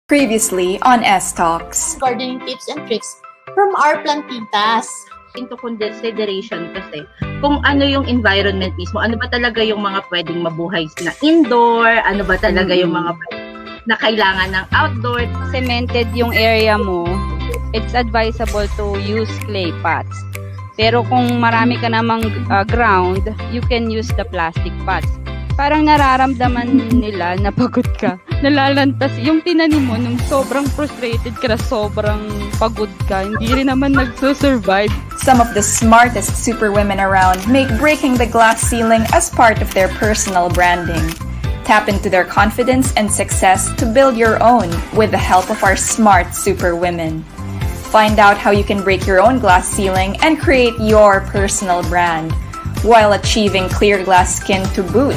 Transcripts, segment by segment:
Previously on S-Talks. Gardening tips and tricks from our plantitas. Into consideration kasi kung ano yung environment mismo, ano ba talaga yung mga pwedeng mabuhay na indoor, ano ba talaga yung mga na kailangan ng outdoor. Cemented yung area mo, it's advisable to use clay pots. Pero kung marami ka namang ground, you can use the plastic pots. Parang nararamdaman nila na pagod ka. Nalalantas yung tinanim mo nung sobrang frustrated ka na sobrang pagod ka. Hindi rin naman nagsusurvive. Some of the smartest superwomen around make breaking the glass ceiling as part of their personal branding. Tap into their confidence and success to build your own with the help of our smart superwomen. Find out how you can break your own glass ceiling and create your personal brand while achieving clear glass skin to boot.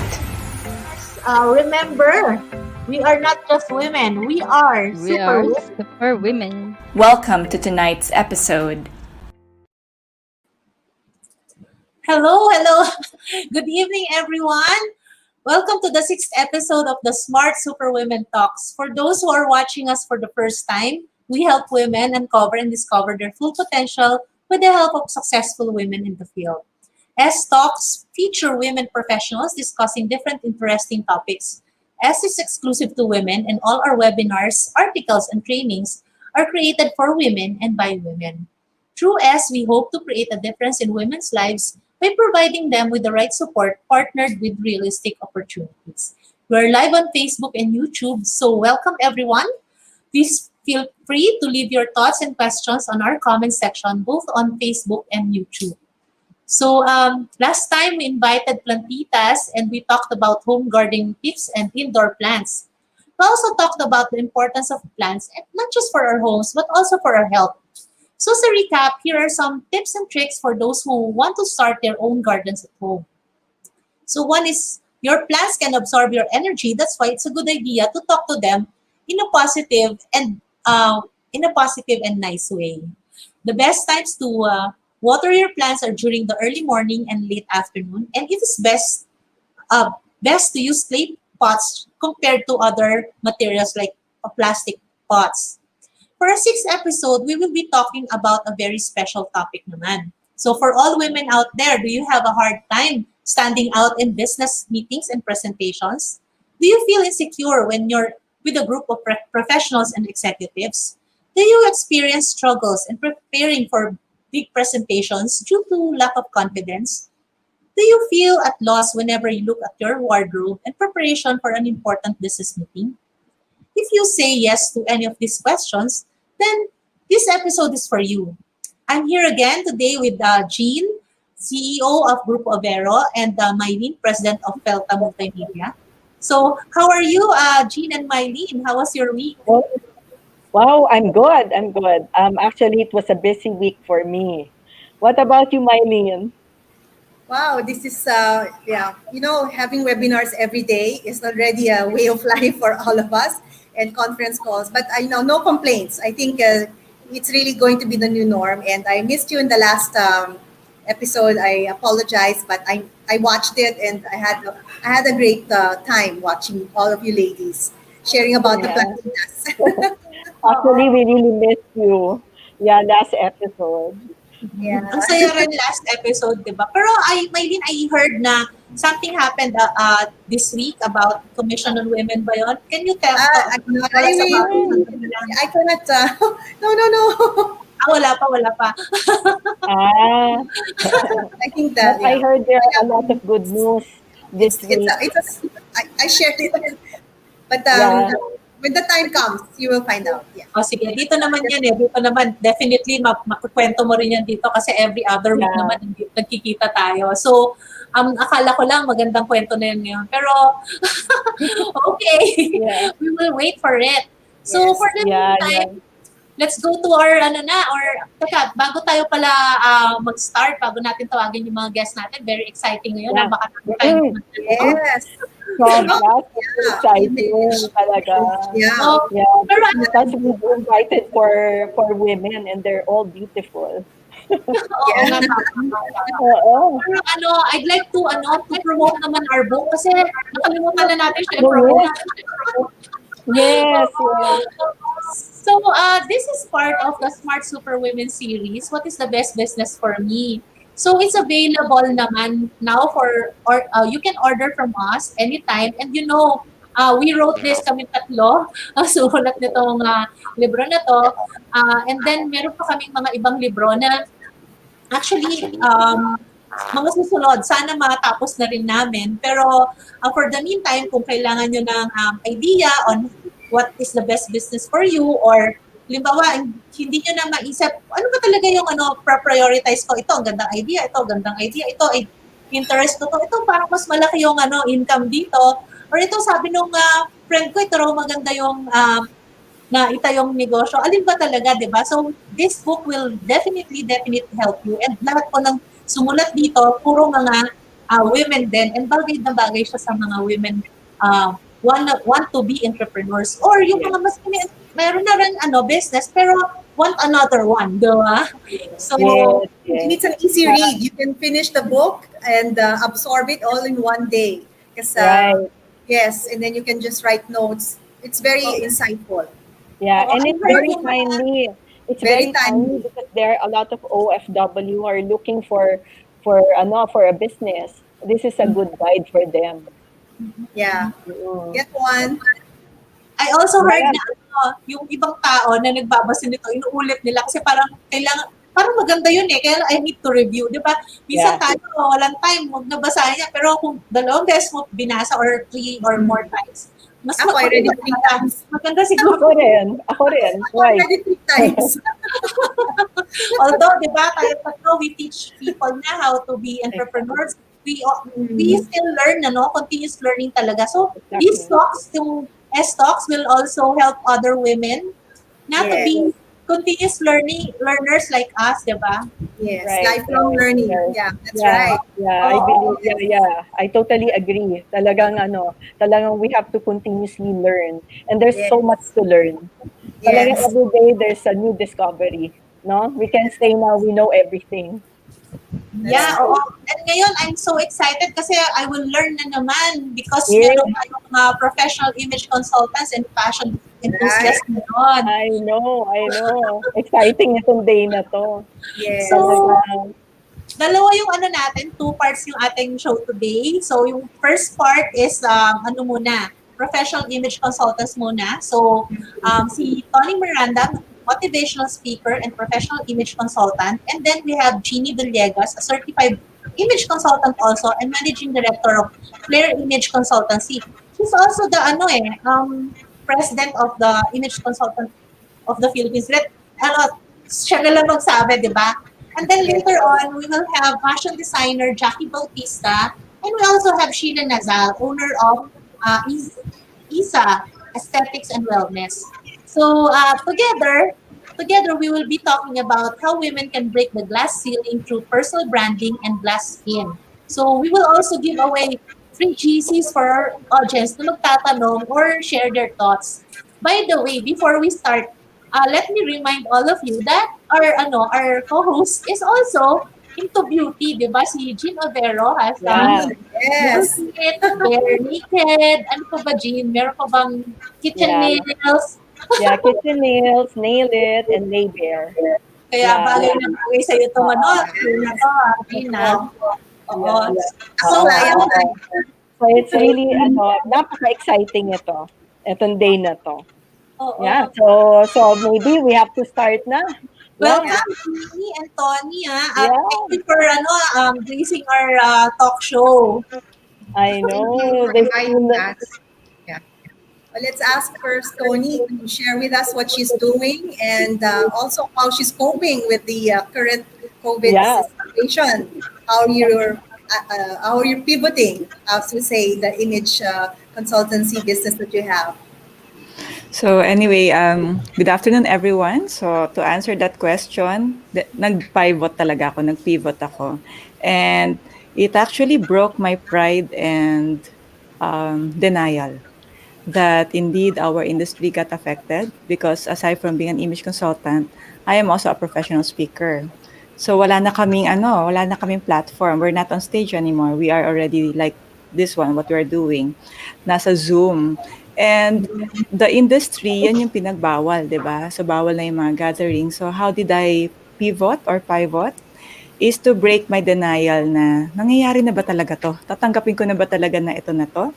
Remember, we are not just women. We are super women. Welcome to tonight's episode. Hello. Good evening, everyone. Welcome to the 6th episode of the Smart Superwomen Talks. For those who are watching us for the first time, we help women uncover and discover their full potential with the help of successful women in the field. S-Talks feature women professionals discussing different interesting topics. S is exclusive to women, and all our webinars, articles, and trainings are created for women and by women. Through S, we hope to create a difference in women's lives by providing them with the right support partnered with realistic opportunities. We're live on Facebook and YouTube, so welcome everyone. Please feel free to leave your thoughts and questions on our comment section, both on Facebook and YouTube. So last time we invited plantitas and we talked about home gardening tips and indoor plants. We also talked about the importance of plants, and not just for our homes, but also for our health. So as a recap, here are some tips and tricks for those who want to start their own gardens at home. So one is, your plants can absorb your energy. That's why it's a good idea to talk to them in a positive and nice way. The best times to water your plants are during the early morning and late afternoon, and it is best to use clay pots compared to other materials like plastic pots. For our 6th episode, we will be talking about a very special topic naman. So for all women out there, do you have a hard time standing out in business meetings and presentations? Do you feel insecure when you're with a group of professionals and executives? Do you experience struggles in preparing for big presentations due to lack of confidence? Do you feel at loss whenever you look at your wardrobe in preparation for an important business meeting? If you say yes to any of these questions, then this episode is for you. I'm here again today with Jean, CEO of Grupo Avero, and Mylene, President of Felta Multimedia. So how are you, Jean and Mylene? How was your week? Wow, I'm good. Actually, it was a busy week for me. What about you, Mylene? Wow, this is, having webinars every day is already a way of life for all of us, and conference calls. But I know, no complaints. I think it's really going to be the new norm. And I missed you in the last episode. I apologize, but I watched it, and I had a great time watching all of you ladies sharing about the plantitas. Actually, we really missed you. Yeah, last episode. Yeah. Ang saya rin last episode, di ba? Pero Mylene, I heard na something happened this week about Commission on Women ba yun? Can you tell us about it? I cannot, no. Wala pa. I think that, I heard there are a lot of good news this week. I shared it. But when the time comes, you will find out. Yeah. O sige, dito naman yan eh. Dito naman, definitely makukwento mo rin yan dito kasi every other week naman nagkikita tayo. So, akala ko lang magandang kwento na yun ngayon. Pero, okay. We will wait for it. So, for the meantime, let's go to our, teka, bago tayo pala mag-start, bago natin tawagin yung mga guests natin, very exciting ngayon. Baka tayo Yes. Exciting talaga. Pero because we were invited for women and they're all beautiful. Oo. Pero I'd like to promote naman our book kasi nakalimutan na natin siya i-promote. Yes. So this is part of the Smart Super Women series. What is the best business for me? So it's available naman now for or you can order from us anytime. And we wrote this kami tatlo. Sulat nitong libro na to. And then meron pa kaming mga ibang libro na actually mga susunod. Sana matapos na rin namin. Pero for the meantime, kung kailangan nyo ng idea on what is the best business for you or limbawa, hindi nyo na maisip, ano ba talaga yung prioritize ko? Ito, ang gandang idea. Ito, gandang idea. Ito, ay, interest ko to. Ito, parang mas malaki yung income dito. Or ito, sabi nung friend ko, ito raw maganda yung na itayong negosyo. Alin ba talaga, di ba? So, this book will definitely help you. And lahat po ng sumulat dito, puro mga women din. And bagay na bagay siya sa mga women want to be entrepreneurs. Or yung mga mas mayroon na rin business, pero want another one, di ba? So, it's an easy read. You can finish the book and absorb it all in one day. Yes, and then you can just write notes. It's very insightful. Yeah, and it's very timely. It's very timely because there are a lot of OFW who are looking for a business. This is a good guide for them. Yeah. Get one. I also heard na yung ibang tao na nagbabasa nito, inuulit nila kasi parang maganda yun eh. Kaya I need to review, di ba? Minsan tayo, walang time, huwag nabasahin niya. Pero kung dalawang beses mo binasa or 3 or more times, mas ako already 3 times. Maganda siguro. Ako rin. Right. Already 3 times. Although, di ba, tayo tatlo, we teach people na how to be entrepreneurs. We still learn, continuous learning talaga. So, these talks, yung S-Talks will also help other women to be continuous learners like us, di ba? Yes, lifelong learning. Yeah, that's right. Yeah, I believe, I totally agree. Talagang we have to continuously learn. And there's so much to learn. Talagang every day there's a new discovery. No? We can say now we know everything. And ngayon, I'm so excited kasi I will learn na naman because meron tayong mga professional image consultants and fashion enthusiasts ngayon. I know. Exciting itong day na to. Yes. So, dalawa yung natin, 2 parts yung ating show today. So, yung first part is, professional image consultants muna. So, si Tony Miranda, motivational speaker and professional image consultant. And then we have Jeannie Villegas, a certified image consultant also and managing director of Flair Image Consultancy. She's also the president of the Image Consultant of the Philippines. Siya na lang magsabi, di ba? And then later on, we will have fashion designer Jackie Bautista. And we also have Sheila Nazal, owner of ISA, Aesthetics and Wellness. So together we will be talking about how women can break the glass ceiling through personal branding and glass skin. So we will also give away free GCs for our audience na magtatanong or share their thoughts. By the way, before we start, let me remind all of you that our co-host is also into beauty, di ba? Si Jean Overo has Bare Naked. Ano pa ba, Jean? Meron pa bang kitchen nails? Kitchen nails, Nail It, and Lay Bare. Kaya bagay na bagay sa'yo ito, Gina. So it's really, napaka-exciting ito. Itong day na to. So maybe we have to start na. Welcome, Jeannie and Tony. Thank you for gracing our talk show. I know. Well, let's ask first Tony to share with us what she's doing and also how she's coping with the current COVID situation. How you're pivoting, as we say, the image consultancy business that you have. So anyway, good afternoon everyone. So to answer that question, nag-pivot ako. And it actually broke my pride and denial that indeed our industry got affected because aside from being an image consultant, I am also a professional speaker. So wala na kaming platform. We're not on stage anymore. We are already like this one, what we're doing. Nasa Zoom. And the industry, yan yung pinagbawal, di ba? So, bawal na yung mga gathering. So, how did I pivot or pivot? Is to break my denial na nangyayari na ba talaga to? Tatanggapin ko na ba talaga na ito na to?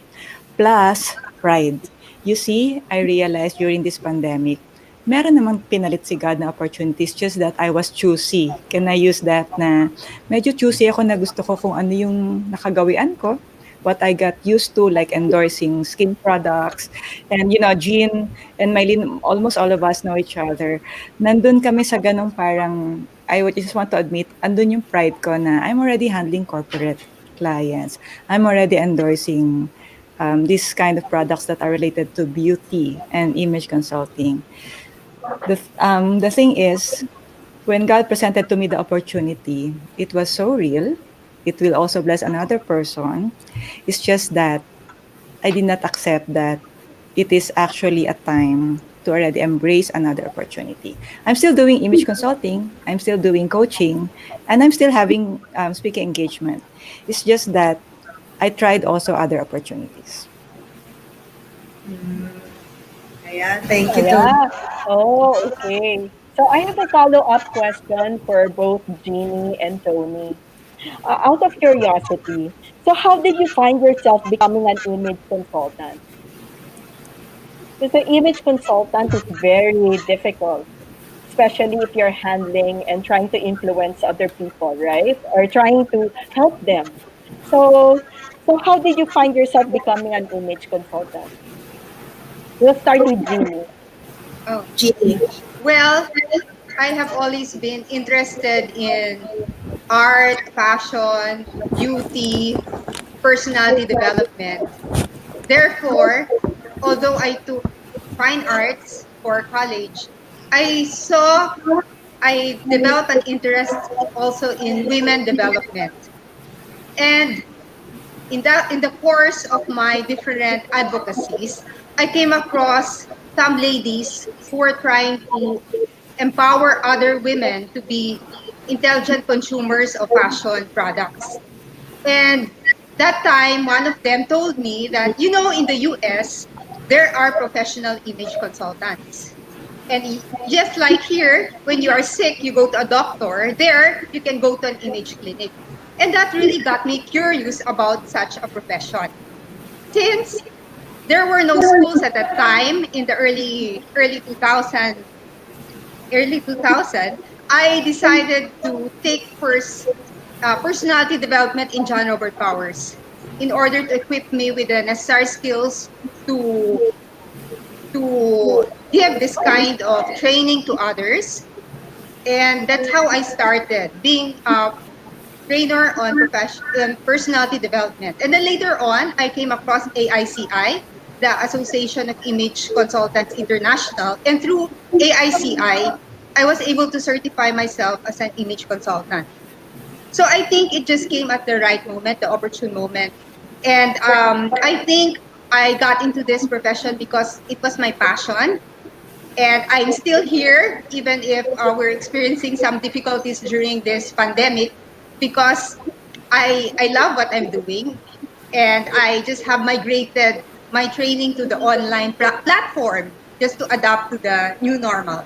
Plus, pride. You see, I realized during this pandemic, meron namang pinalit si God na opportunities, just that I was choosy. Can I use that na medyo choosy ako na gusto ko kung ano yung nakagawian ko, what I got used to, like endorsing skin products. And, Jean and Mylene, almost all of us know each other. Nandun kami sa ganong parang, I would just want to admit, andun yung pride ko na I'm already handling corporate clients. I'm already endorsing these kind of products that are related to beauty and image consulting. The thing is, when God presented to me the opportunity, it was so real. It will also bless another person. It's just that I did not accept that it is actually a time to already embrace another opportunity. I'm still doing image consulting, I'm still doing coaching, and I'm still having speaking engagement. It's just that I tried also other opportunities. Yeah, thank you too. Yeah. Oh, okay. So I have a follow-up question for both Jeannie and Tony. Out of curiosity, so how did you find yourself becoming an image consultant? Because the image consultant is very difficult, especially if you're handling and trying to influence other people, right? Or trying to help them. So how did you find yourself becoming an image consultant? We'll start with Jeannie. Oh, Jeannie. well, I have always been interested in art, fashion, beauty, personality development. Therefore, although I took fine arts for college, I saw I developed an interest also in women development. And in the course of my different advocacies, I came across some ladies who were trying to empower other women to be intelligent consumers of fashion products. And that time, one of them told me that, in the US, there are professional image consultants. And just like here, when you are sick, you go to a doctor. There, you can go to an image clinic. And that really got me curious about such a profession. Since there were no schools at that time in the early 2000, I decided to take first personality development in John Robert Powers in order to equip me with the necessary skills to to give this kind of training to others. And that's how I started being a trainer on personality development. And then later on, I came across AICI, the Association of Image Consultants International. And through AICI, I was able to certify myself as an image consultant. So I think it just came at the right moment, the opportune moment. And I think I got into this profession because it was my passion. And I'm still here, even if we're experiencing some difficulties during this pandemic, because I love what I'm doing. And I just have migrated my training to the online platform just to adapt to the new normal.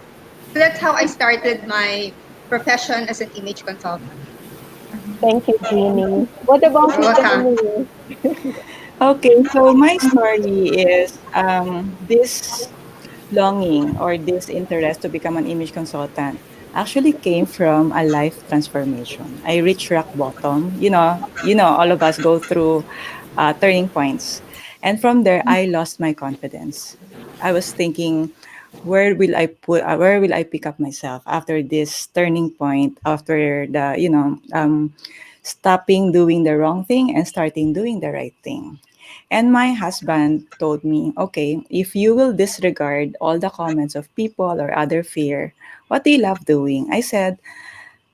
So that's how I started my profession as an image consultant. Thank you, Jeannie. What about You're you, welcome. Tony? Okay, so my story is this longing or this interest to become an image consultant actually came from a life transformation. I reached rock bottom. All of us go through turning points, and from there, I lost my confidence. I was thinking, where will I pick up myself after this turning point? After the stopping doing the wrong thing and starting doing the right thing. And my husband told me, okay, if you will disregard all the comments of people or other fear, what do you love doing? I said,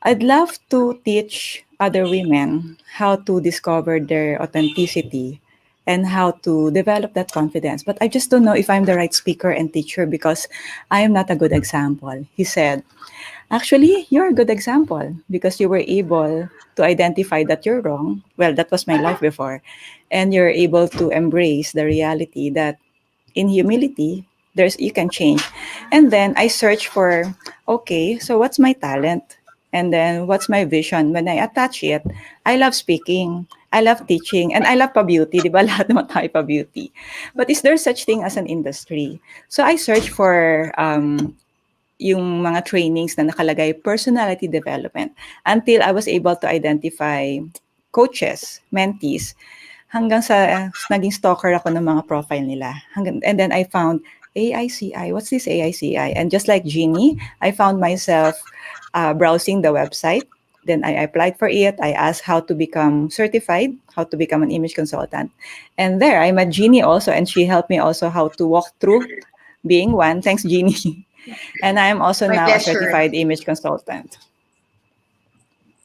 I'd love to teach other women how to discover their authenticity and how to develop that confidence. But I just don't know if I'm the right speaker and teacher because I am not a good example. He said, actually, you're a good example because you were able to identify that you're wrong. Well, that was my life before. And you're able to embrace the reality that in humility, there's you can change. And then I search for, okay, so what's my talent? And then what's my vision? When I attach it, I love speaking, I love teaching, and I love pa-beauty, di ba? Lahat naman tayo pa-beauty. But is there such thing as an industry? So I search for yung mga trainings na nakalagay personality development until I was able to identify coaches, mentees, hanggang sa naging stalker ako ng mga profile nila. And then I found AICI. What's this AICI? And just like Jeannie, I found myself browsing the website. Then I applied for it. I asked how to become certified, how to become an image consultant. And there, I met Jeannie also, and she helped me also how to walk through being one. Thanks, Jeannie. And I'm also My now a pleasure. certified image consultant.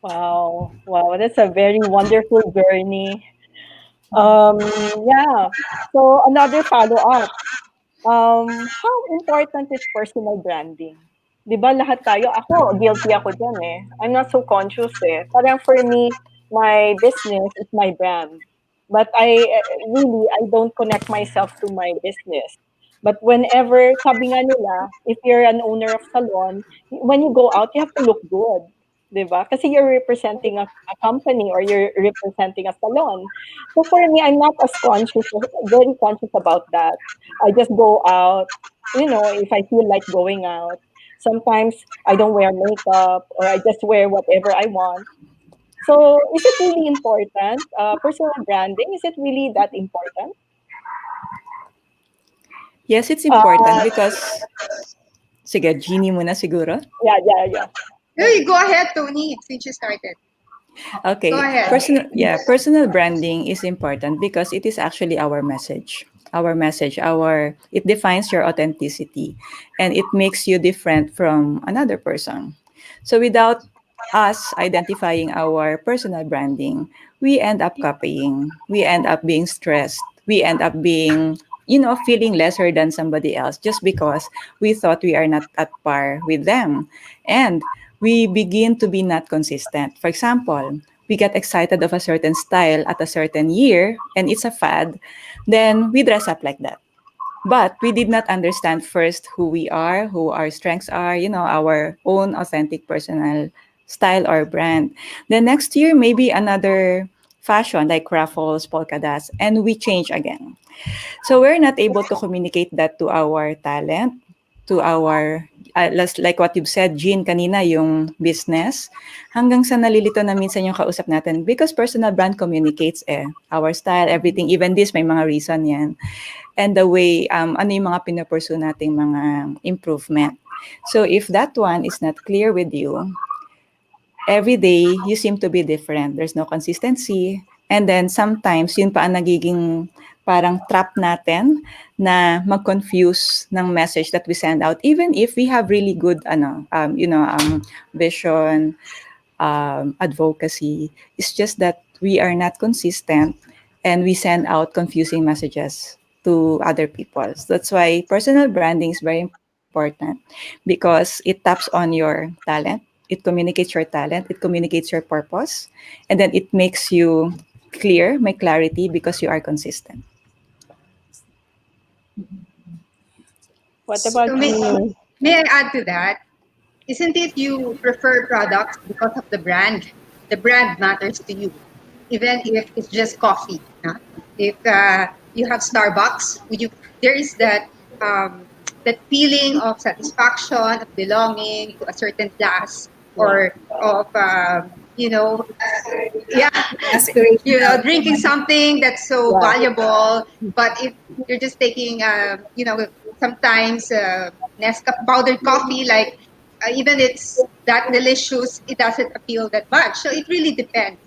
Wow, wow, that's a very wonderful journey. Yeah. So another follow-up. How important is personal branding? 'Di ba lahat tayo, ako, guilty ako diyan eh. I'm not so conscious eh. Parang for me, my business is my brand. But really, I don't connect myself to my business. But whenever, sabi nga nila, if you're an owner of salon, when you go out, you have to look good. 'Di ba? Kasi you're representing a company or you're representing a salon. So for me, I'm not as conscious, very conscious about that. I just go out, if I feel like going out. Sometimes I don't wear makeup or I just wear whatever I want. So is it really important? Personal branding, is it really that important? Yes, it's important Uh, because, sige, Jeannie muna siguro. yeah. Hey, go ahead, Tony, since you started. Go Okay. ahead. Personal branding is important because it is actually our message. Our message, it defines your authenticity and it makes you different from another person. So without us identifying our personal branding, we end up copying. We end up being stressed. We end up being, feeling lesser than somebody else just because we thought we are not at par with them. And we begin to be not consistent. For example, we get excited of a certain style at a certain year and it's a fad, then we dress up like that. But we did not understand first who we are, who our strengths are, our own authentic personal style or brand. The next year, maybe another fashion like ruffles, polka dots, and we change again. So we're not able to communicate that to our talent, to our, like what you've said, Jean, kanina, yung business, hanggang sa nalilito na minsan yung kausap natin because personal brand communicates our style, everything, even this, may mga reason yan. And the way, ano yung mga pinapursue nating mga improvement. So if that one is not clear with you, every day, you seem to be different. There's no consistency. And then sometimes, yun pa ang nagiging parang trap natin na mag-confuse ng message that we send out. Even if we have really good vision, advocacy, it's just that we are not consistent and we send out confusing messages to other people. So that's why personal branding is very important because it taps on your talent, it communicates your talent, it communicates your purpose, and then it makes you clear, may clarity because you are consistent. What about So you? may I add to that? Isn't it you prefer products because of the brand? The brand matters to you, even if it's just coffee. Huh? If you have Starbucks, there is that feeling of satisfaction, of belonging to a certain class, or of yeah, Aspirational. drinking something that's so Yeah. valuable. But if you're just taking, sometimes Nescafe powdered coffee, like even it's that delicious, it doesn't appeal that much. So it really depends,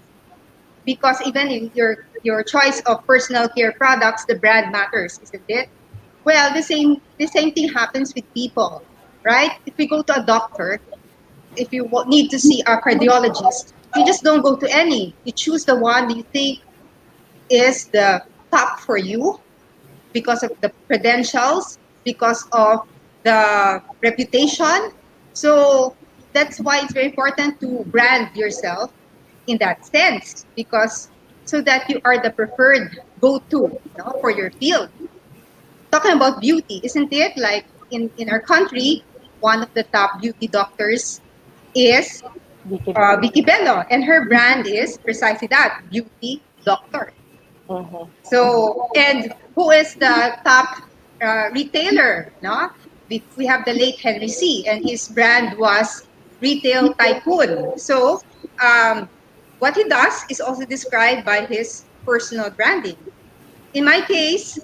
because even in your choice of personal care products, the brand matters, isn't it? Well, the same thing happens with people, right? If we go to a doctor, if you need to see a cardiologist, you just don't go to any. You choose the one that you think is the top for you because of the credentials, because of the reputation. So that's why it's very important to brand yourself in that sense, because so that you are the preferred go-to, for your field. talking about beauty, isn't it? Like in our country, one of the top beauty doctors is Vicky. Vicky Bello, and her brand is precisely that, beauty doctor. Mhm. So, and who is the top retailer? No, we have the late Henry C, and his brand was Retail Tycoon. So, what he does is also described by his personal branding. In my case,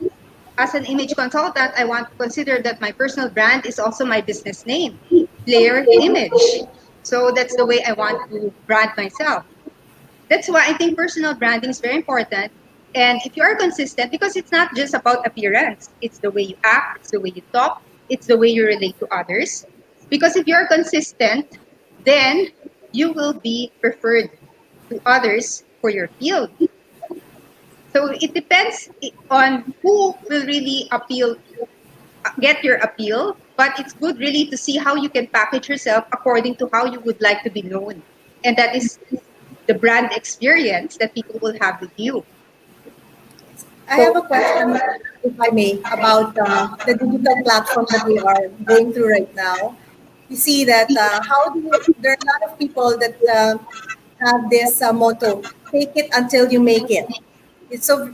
as an image consultant, I want to consider that my personal brand is also my business name, Flair Image. So that's the way I want to brand myself. That's why I think personal branding is very important. And if you are consistent, because it's not just about appearance, it's the way you act, it's the way you talk, it's the way you relate to others. Because if you're consistent, then you will be preferred to others for your field. So it depends on who will really appeal, get your appeal. But it's good really to see how you can package yourself according to how you would like to be known. And that is the brand experience that people will have with you. I have a question, if I may, about the digital platform that we are going through right now. You see that there are a lot of people that have this motto: "Take it until you make it." It's so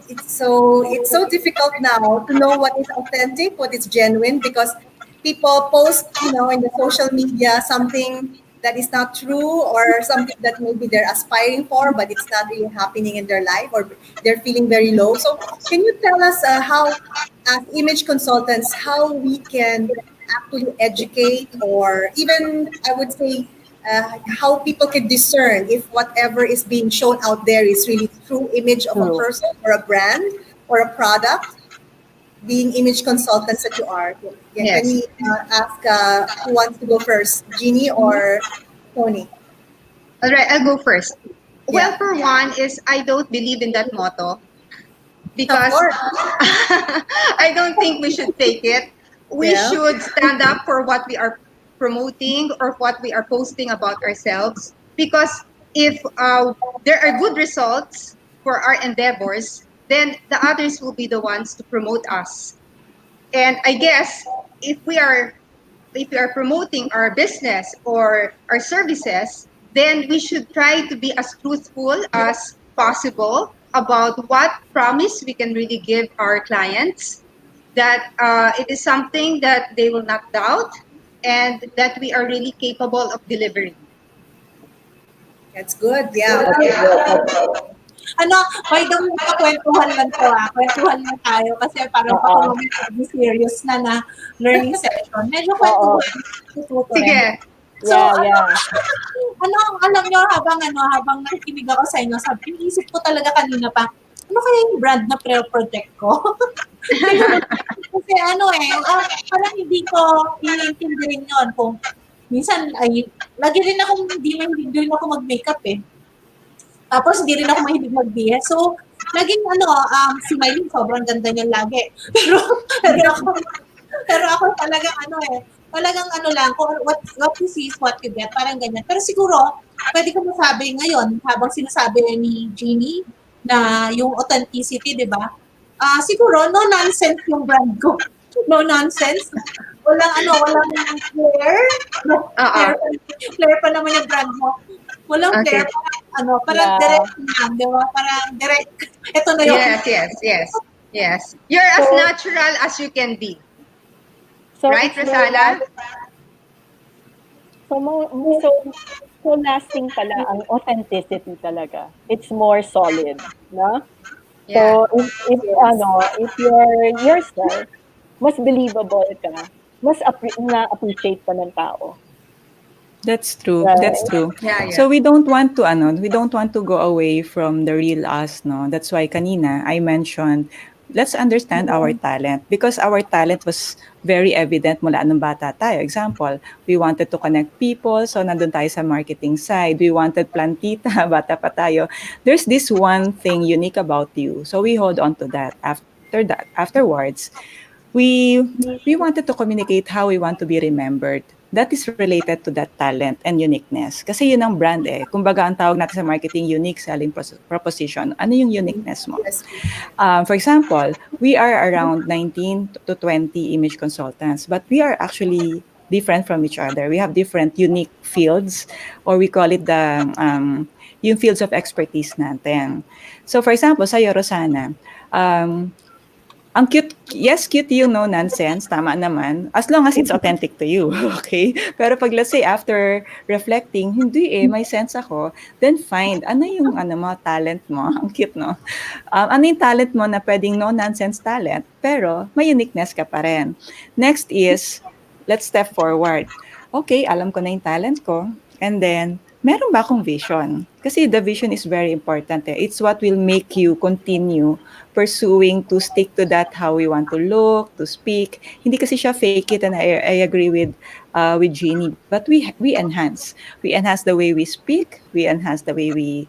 difficult now to know what is authentic, what is genuine, because people post, in the social media something that is not true, or something that maybe they're aspiring for, but it's not really happening in their life, or they're feeling very low. So, can you tell us how, as image consultants, how we can actually educate, or even, I would say, how people can discern if whatever is being shown out there is really true image of a True. person or a brand or a product, being image consultants that you are. Yeah, can Yes. we ask who wants to go first, Jeannie or Tony? All right, I'll go first. Well, Yeah, for one, is I don't believe in that motto of because course. I don't think we should take it. We Yeah. should stand up for what we are promoting or what we are posting about ourselves. Because if there are good results for our endeavors, then the others will be the ones to promote us. And I guess if we are if we are promoting our business or our services, then we should try to be as truthful as possible about what promise we can really give our clients, that it is something that they will not doubt, and that we are really capable of delivering. That's good. Yeah. That's good. That's Ano, by the way, pakwentuhan lang to kwentuhan lang tayo kasi parang baka Oo. mamaya be serious na learning session. Medyo Oo. kwentuhan, tututo rin. Sige. So, Yeah, yeah. alam nyo, habang nakikinig ako sa inyo, sabi, iniisip ko talaga kanina pa, ano kaya yung brand na project ko? Kasi parang hindi ko iintindihin yun kung minsan ay, lagi rin ako, hindi mahilig din ako mag-makeup eh. Tapos hindi rin ako mahilig mag-BS. So, naging si Mylene, sobrang ganda niya lagi. Pero ako talagang talagang lang, kung what you see is what you get, parang ganyan. Pero siguro, pwede ko masabi ngayon, habang sinasabi ni Jeannie, na yung authenticity, di ba? Siguro, no nonsense yung brand ko. No nonsense. Walang flair. Flair pa naman yung brand mo. Walang Okay. flair. Parang Yeah. direct lang, di ba? Parang direct. Ito na yung Yes. You're as natural as you can be. So Right, it's more Rosala? so lasting pala ang authenticity talaga. It's more solid, no? Yeah. So if you're yourself, mas believable ka, mas na-appreciate pa ng tao. That's true. Right. That's true. Yeah. So we don't want to go away from the real us, no? That's why kanina I mentioned, let's understand our talent, because our talent was very evident mula nung bata tayo. Example, we wanted to connect people, so nandun tayo sa marketing side. We wanted plantita, bata pa tayo. There's this one thing unique about you. So we hold on to that. Afterwards, we we wanted to communicate how we want to be remembered. That is related to that talent and uniqueness. Kasi yun ang brand eh. Kumbaga ang tawag natin sa marketing, unique selling proposition. Ano yung uniqueness mo? Yes. For example, we are around 19 to 20 image consultants, but we are actually different from each other. We have different unique fields, or we call it yung fields of expertise natin. So for example, sa'yo, Rosana, ang cute, yes, cute yung no nonsense, tama naman, as long as it's authentic to you, okay? Pero pag let's say after reflecting, hindi may sense ako, then find, ano yung mo, talent mo, ang cute, no? Ano yung talent mo na pwedeng no-nonsense talent, pero may uniqueness ka pa rin. Next is, let's step forward. Okay, alam ko na yung talent ko, and then, meron ba akong vision? Kasi the vision is very important. It's what will make you continue pursuing to stick to that how we want to look, to speak. Hindi kasi siya fake it, and I agree with Jeannie. But we enhance. We enhance the way we speak. We enhance the way we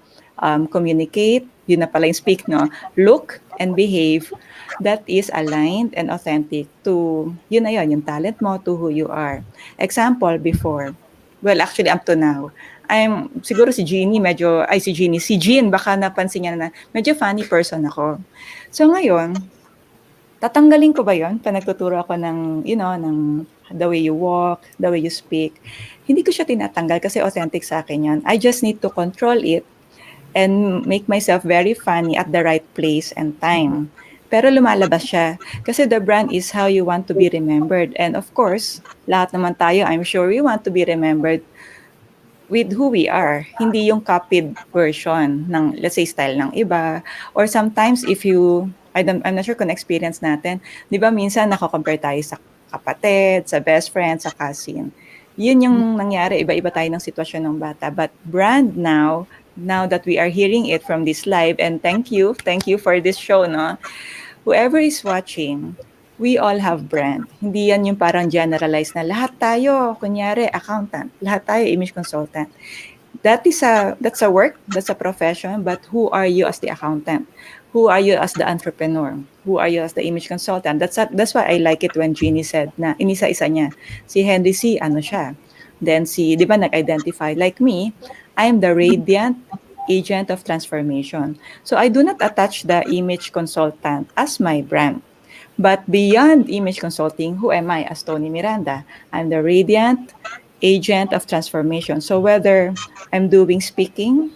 communicate. Yun na pala yung speak, no? Look and behave that is aligned and authentic to, yun na yun, yung talent mo, to who you are. Example, before, well, actually, up to now, siguro si Jean, baka napansin niya na medyo funny person ako. So ngayon, tatanggalin ko ba yun? Pa nagtuturo ako ng, ng the way you walk, the way you speak. Hindi ko siya tinatanggal kasi authentic sa akin yan. I just need to control it and make myself very funny at the right place and time. Pero lumalabas siya. Kasi the brand is how you want to be remembered. And of course, lahat naman tayo, I'm sure we want to be remembered with who we are, hindi yung copied version ng, let's say, style ng iba. Or sometimes if I'm not sure kung experience natin, di ba minsan nako-compare tayo sa kapatid, sa best friend, sa cousin. Yun yung nangyari, iba-iba tayo ng sitwasyon ng bata. But brand now that we are hearing it from this live, and thank you for this show, no? Whoever is watching, we all have brand. Hindi yan yung parang generalized na lahat tayo, kunyari, accountant, lahat tayo image consultant. That's a work, that's a profession, but who are you as the accountant? Who are you as the entrepreneur? Who are you as the image consultant? That's why I like it when Jeannie said na inisa-isa niya. Si Henry C, ano siya? Then di ba nag-identify? Like me, I am the radiant agent of transformation. So I do not attach the image consultant as my brand. But beyond image consulting, who am I as Tony Miranda? I'm the radiant agent of transformation. So whether I'm doing speaking,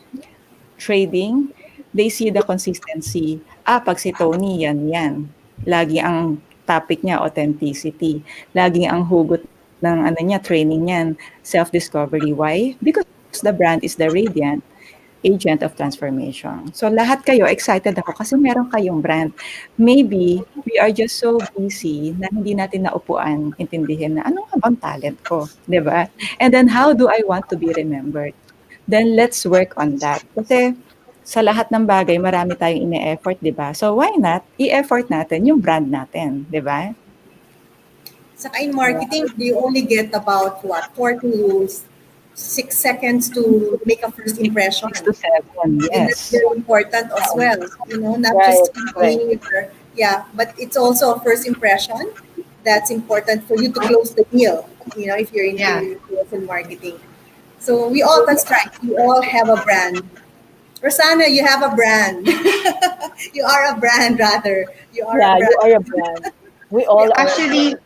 trading, they see the consistency. Pag si Tony, yan. Lagi ang topic niya, authenticity. Lagi ang hugot ng training niyan, self-discovery. Why? Because the brand is the radiant agent of transformation. So lahat kayo, excited ako kasi meron kayong brand. Maybe we are just so busy na hindi natin naupuan, intindihin na ano nga bang talent ko, di ba? And then how do I want to be remembered? Then let's work on that. Kasi sa lahat ng bagay, marami tayong ine-effort, di ba? So why not i-effort natin yung brand natin, di ba? Saka in marketing, you only get about 4 to 6 seconds to make a first impression. 6 to 7, yes. And that's very important as well. Not just behavior. Yeah, but it's also a first impression that's important for you to close the deal, if you're in sales and marketing. So that's right. We all have a brand. Rosanna, you have a brand. You are a brand, rather. You are a brand. We all actually,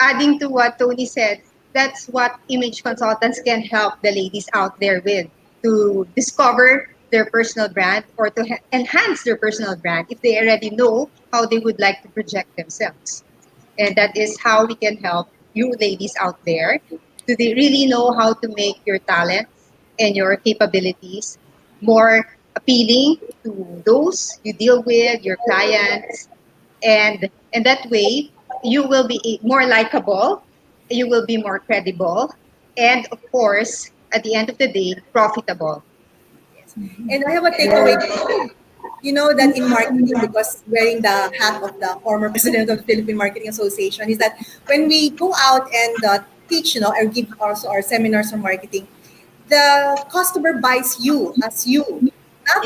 adding to what Tony said, that's what image consultants can help the ladies out there with, to discover their personal brand or to enhance their personal brand if they already know how they would like to project themselves. And that is how we can help you ladies out there to really know how to make your talents and your capabilities more appealing to those you deal with, your clients. And that way, you will be more likable, you will be more credible, and of course, at the end of the day, profitable. And I have a takeaway. You know that in marketing, because wearing the hat of the former president of the Philippine Marketing Association, is that when we go out and teach, or give also our seminars on marketing, the customer buys you as you, not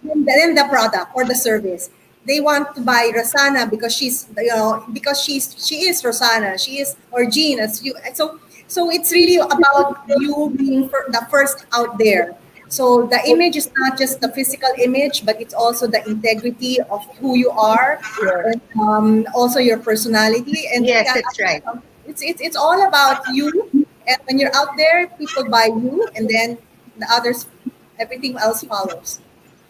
then the product or the service. they want to buy Rosanna because she is Rosanna, she is, or Jean as you. So it's really about you being the first out there. So the image is not just the physical image, but it's also the integrity of who you are, Yes. and also your personality. And Yes, yeah, that's right. it's all about you. And when you're out there, people buy you, and then the others, everything else follows.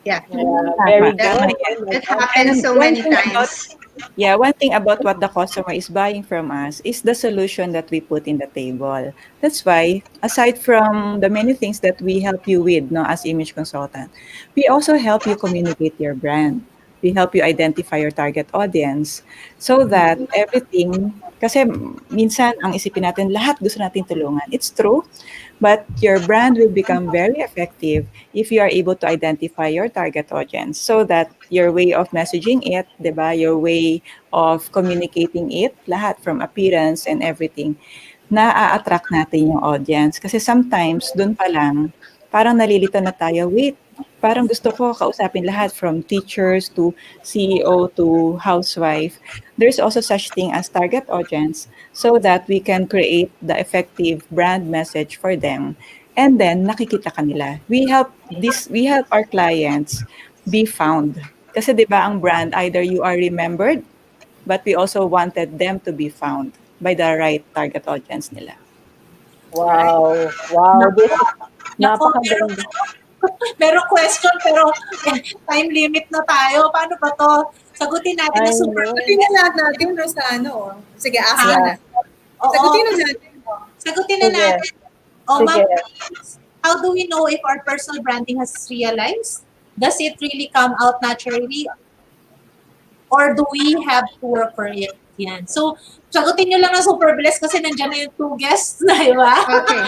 Yeah, Yeah, very Tama, good. tama that yan. Oh my that God. happens And so one many thing about times. Yeah, one thing about what the customer is buying from us is the solution that we put in the table. That's why, aside from the many things that we help you with, no, as image consultant, we also help you communicate your brand. We help you identify your target audience so that everything, kasi minsan ang isipin natin, lahat gusto natin tulungan. It's true, but your brand will become very effective if you are able to identify your target audience so that your way of messaging it, 'di ba? Your way of communicating it, lahat from appearance and everything, na-attract natin yung audience. Kasi sometimes, dun pa lang, parang nalilito na tayo, wait, parang gusto ko kausapin lahat from teachers to CEO to housewife. There's also such thing as target audience so that we can create the effective brand message for them. And then nakikita kanila. We help our clients be found. Kasi 'di ba ang brand, either you are remembered, but we also wanted them to be found by the right target audience nila. Right? Wow. Wow. Nako, This is nako, pero napakaganda. meron question pero time limit na tayo. Paano ba to? Sagutin natin I na super know. Sagutin na lahat natin, Rosano. Sige, ask mo ha? na. Yeah. Oo, Sagutin na natin. sagutin na Sige. natin. Oh, Sige. ma'am, please. How do we know if our personal branding has realized? Does it really come out naturally or do we have to work for it? Yan. So, sagutin nyo lang ng super bless kasi nandiyan na yung two guests na, di ba? Okay,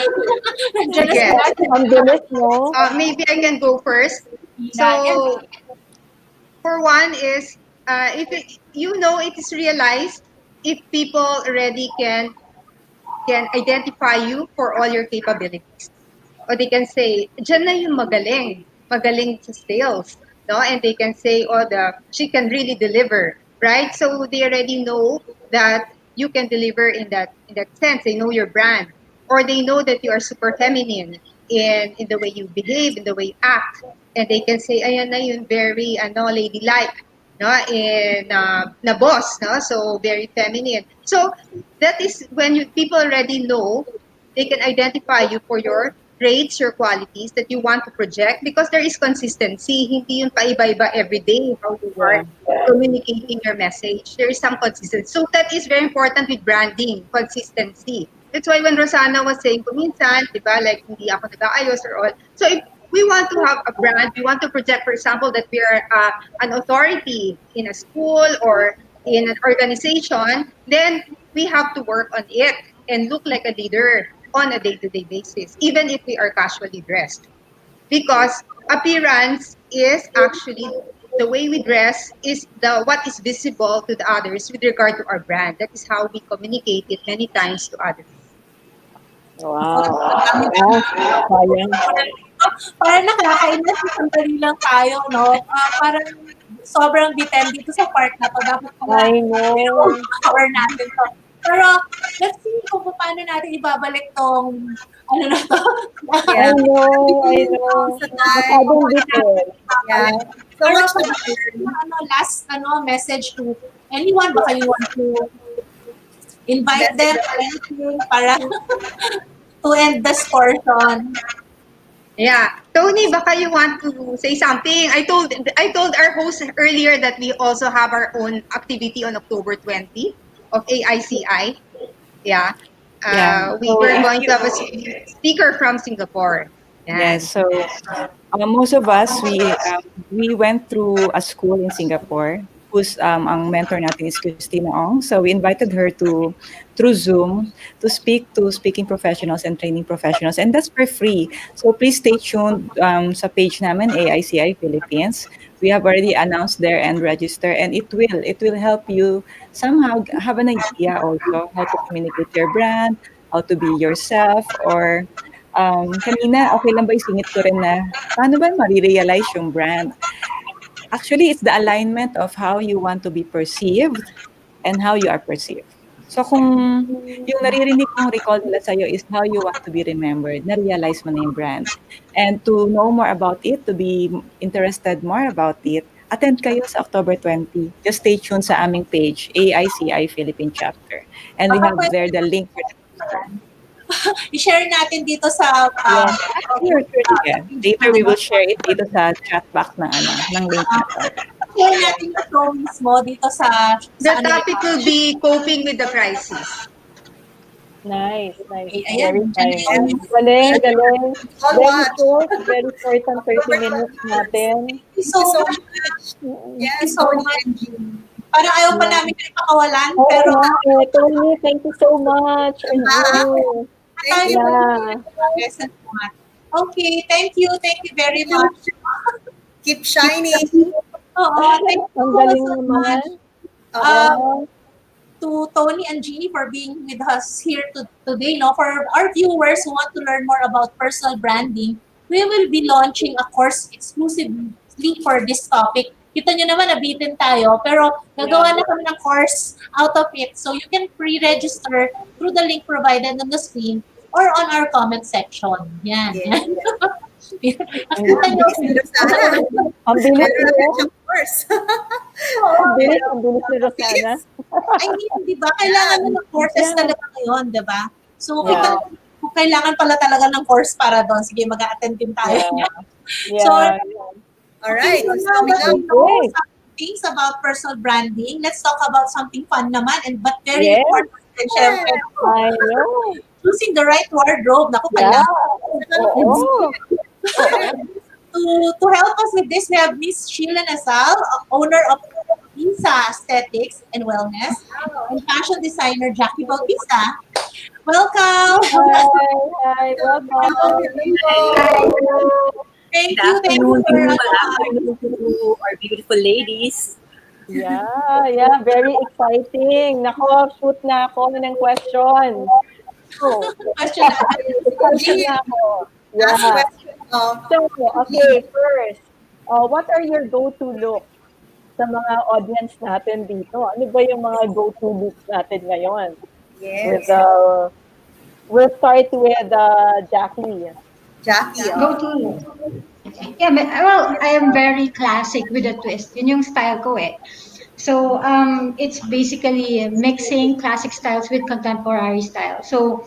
Nandiyan na sige. sila. Ang bilis, no? Maybe I can go first. Yan. So, for one is, if you know it is realized if people already can identify you for all your capabilities. Or they can say, dyan na yung magaling. Magaling sa sales. No? And they can say, oh, she can really deliver. Right? So they already know that you can deliver in that sense. They know your brand. Or they know that you are super feminine in the way you behave, in the way you act. And they can say, ayan na yung very ladylike. No, in na boss, no, so very feminine. So that is when people already know they can identify you for your traits, your qualities that you want to project because there is consistency. Hindi yung paiba-iba every day how you are communicating your message. There is some consistency. So that is very important with branding, consistency. That's why when Rosana was saying, kuminsan, di ba, like hindi ako nag-aayos or all. So if we want to have a brand, we want to project, for example, that we are an authority in a school or in an organization, then we have to work on it and look like a leader on a day-to-day basis, even if we are casually dressed. Because appearance is actually the way we dress is the what is visible to the others with regard to our brand. That is how we communicate it many times to others. Wow. Wow. Sayang. Parang nakakainis, sandali lang tayo, no? Parang sobrang detail dito sa part na to. Dapat pala, I know. cover natin to. Pero, let's see kung paano natin ibabalik tong, ano na to. I know. I know. Sa time. Masyadong detail. Yeah. So Pero, much to last, message to anyone, baka you want to invite them or anything para to end this portion. Yeah, Tony, baka you want to say something. I told our host earlier that we also have our own activity on October 20 of AICI. Yeah. Yeah. We So were if going you to have a speaker from Singapore. Yan. Yes, so most of us we went through a school in Singapore whose ang mentor natin is Christina Ong. So we invited her to through Zoom to speak to speaking professionals and training professionals, and that's for free. So please stay tuned sa page namin AICI Philippines. We have already announced there and register, and it will help you somehow have an idea also how to communicate your brand, how to be yourself, or kanina, okay lang ba isingit ko rin na paano ba marirealize yung brand? Actually, it's the alignment of how you want to be perceived and how you are perceived. So kung yung naririnig mong recall nila sa'yo is how you want to be remembered, na-realize mo na yung brand. And to know more about it, to be interested more about it, attend kayo sa October 20. Just stay tuned sa aming page, AICI Philippine Chapter. And we have there the link for the poster. I-share natin dito sa Sure. Later we will share it dito sa chat box ng link na to. share natin ito mismo dito sa The topic will be coping with the crisis. Nice. Okay, ayan. Very nice. Ayan. Galing. All Very watch. short, very short ang 30 minutes natin. Thank you so much. Yes, so Tony much. and Jean. Parang ayaw pa namin kayo pakawalan, Oo pero nga, Tony, thank you so much. Thank you. present naman. Okay, thank you very much. Keep shining. Oo, thank you Ang galing so naman. much. Oo. To Tony and G for being with us here today. No, for our viewers who want to learn more about personal branding, we will be launching a course exclusively for this topic. Kita nyo naman, nabitin tayo, pero nagawa na kami ng course out of it. So you can pre-register through the link provided on the screen or on our comment section. Yan. Yes. Nakita nyo, Ang bilis Meron niyo. na of course. Ang bilis ni Rosana. I mean, di ba? Kailangan mo ng courses talaga ngayon, di ba? So, kung kailangan pala talaga ng course para doon, sige, mag-a-attend din tayo. So, All right. so now that we know some things about personal branding, let's talk about something fun naman, but very important. And syempre, I know. choosing the right wardrobe. Naku, pala. Oo. To help us with this, we have Miss Sheila Nasal, owner of Pisa Aesthetics and Wellness, and fashion designer Jackie Bautista. Welcome! Hi, welcome. Thank you for to our beautiful ladies. Yeah, very exciting. Nako, shoot na ako ng question. question. Question na ako. Last Yeah. question. So, okay, first, what are your go-to looks sa mga audience natin dito? Ano ba yung mga go-to looks natin ngayon? Yes. We'll start with Jackie. Jackie. Go to. Yeah, well, I am very classic with a twist. Yun yung style ko eh. So, it's basically mixing classic styles with contemporary style. So,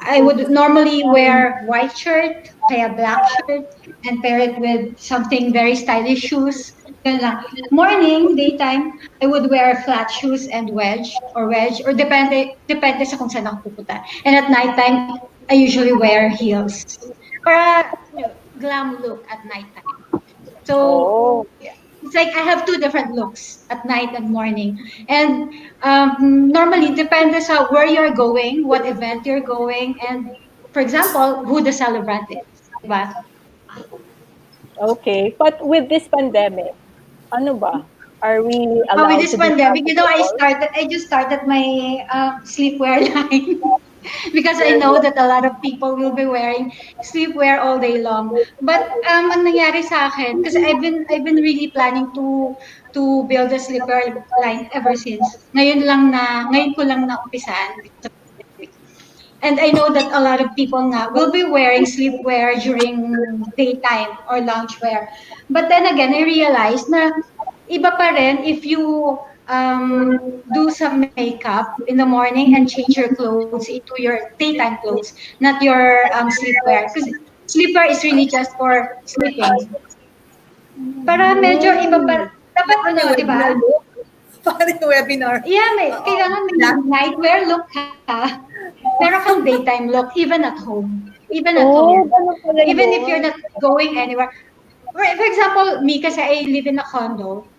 I would normally wear white shirt, kaya black shirt, and pair it with something very stylish shoes. Yun lang. Morning, daytime, I would wear flat shoes and wedge, or depende sa kung saan ako pupunta. And at nighttime, I usually wear heels. Para glam look at nighttime. So, it's like I have two different looks at night and morning. And normally, depende sa where you're going, what event you're going, and for example, who the celebrant is. Diba? Okay, but with this pandemic, ano ba? Are we allowed with this to do pandemic, that? I just started my sleepwear line. Because I know that a lot of people will be wearing sleepwear all day long. But ang nangyari sa akin, kasi I've been really planning to build a sleepwear line ever since. Ngayon ko lang na umpisan. And I know that a lot of people nga will be wearing sleepwear during daytime or loungewear. But then again, I realized na iba pa rin if you do some makeup in the morning and change your clothes into your daytime clothes, not your sleepwear. Because sleepwear is really just for sleeping. Para medyo iba pa. Dapat di ba? Parang webinar. Yeah, kailangan may nightwear look ka. Meron kang daytime look, even at home. Even if you're not going anywhere. For example, me kasi I live in a condo.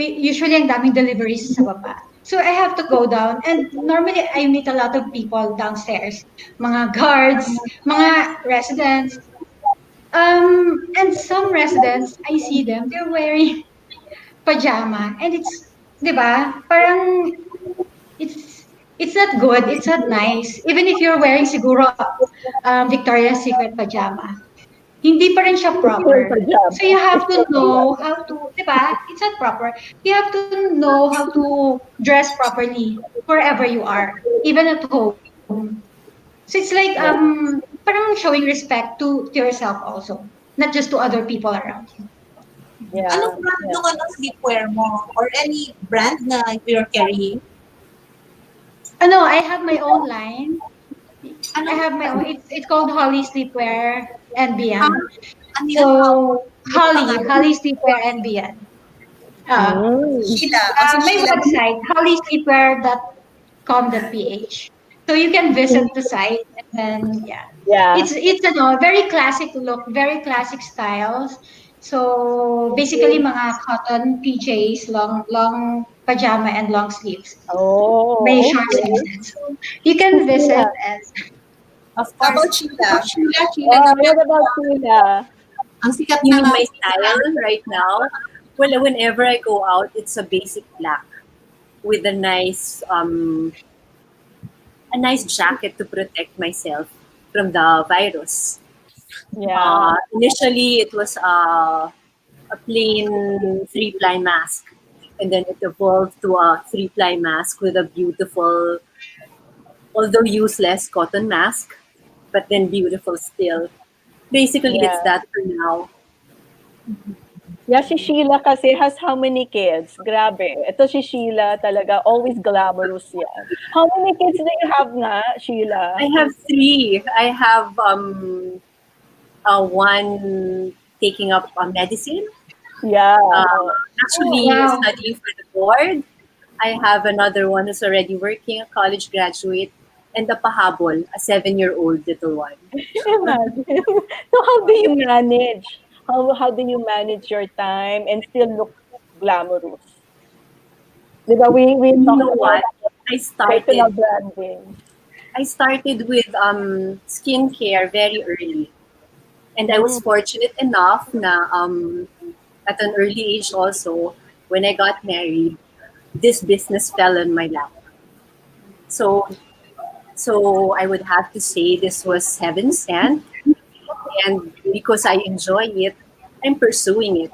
Usually ang daming deliveries sa baba. So I have to go down, and normally I meet a lot of people downstairs. Mga guards, mga residents. And some residents, I see them, they're wearing pajama. And it's, di ba? Parang, it's not good, it's not nice. Even if you're wearing siguro Victoria's Secret pajama. hindi pa rin siya Full proper. pajama. So you have to know how to, di ba? It's not proper. You have to know how to dress properly wherever you are, even at home. So it's like parang showing respect to yourself also, not just to other people around you. Yeah. Anong brand Yeah. nung sleepwear mo? Or any brand na you're carrying? No, I have my own line. I Anong have my own. It's called Holly Sleepwear and ah, Beyond. ano yan? So Ano pangalan? Holly Sleepwear and Beyond. Mm. Sheila. Oh, si My Sheila. website, hollysleepwear.com.ph. So you can visit the site and then yeah. Yeah. It's very classic look, very classic styles. So basically mga cotton PJs, long pajama and long sleeves. May Oh, short okay. sleeves. So you can Sheila. visit and Of How course, about Sheila? Sheila Oh, naman. what about Sheila? Ang sikat you na mean my style right now? Well, whenever I go out, it's a basic black with a nice jacket to protect myself from the virus. Yeah. Initially, it was a plain three-ply mask, and then it evolved to a three-ply mask with a beautiful, although useless, cotton mask, but then beautiful still. Basically, it's Yeah. that for now. Yeah, si Sheila kasi has how many kids? Grabe. Ito si Sheila talaga, always glamorous yan. How many kids do you have nga, Sheila? I have three. I have one taking up medicine, Yeah. actually wow. studying for the board. I have another one who's already working, a college graduate, and a pahabol, a 7-year-old little one. Imagine. So how do you manage? How do you manage your time and still look glamorous? Di ba, we You talked know about what? I personal started. branding. I started with skincare very early, and I was Mm. fortunate enough na at an early age also, when I got married, this business fell on my lap. So so I would have to say this was heaven sent, and because I enjoy it, I'm pursuing it.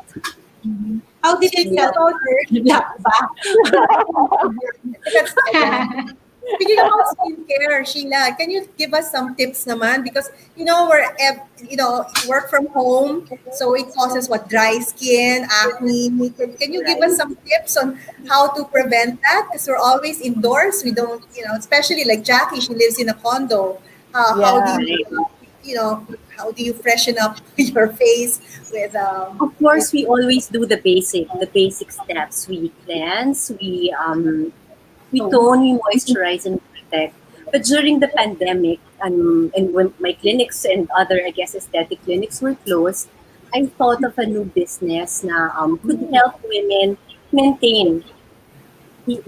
How did it Speaking felt about for black ba? That's Speaking about skincare, Sheila, can you give us some tips naman? Because work from home, so it causes what, dry skin, acne. Can you give us Right? some tips on how to prevent that? Because we're always indoors. We don't, especially like Jackie, she lives in a condo. How do Yeah. you, how do you freshen up your face with Of course, we always do the basic steps. We cleanse, we tone, we moisturize, and protect. But during the pandemic, and when my clinics and other, I guess, aesthetic clinics were closed, I thought of a new business na could help women maintain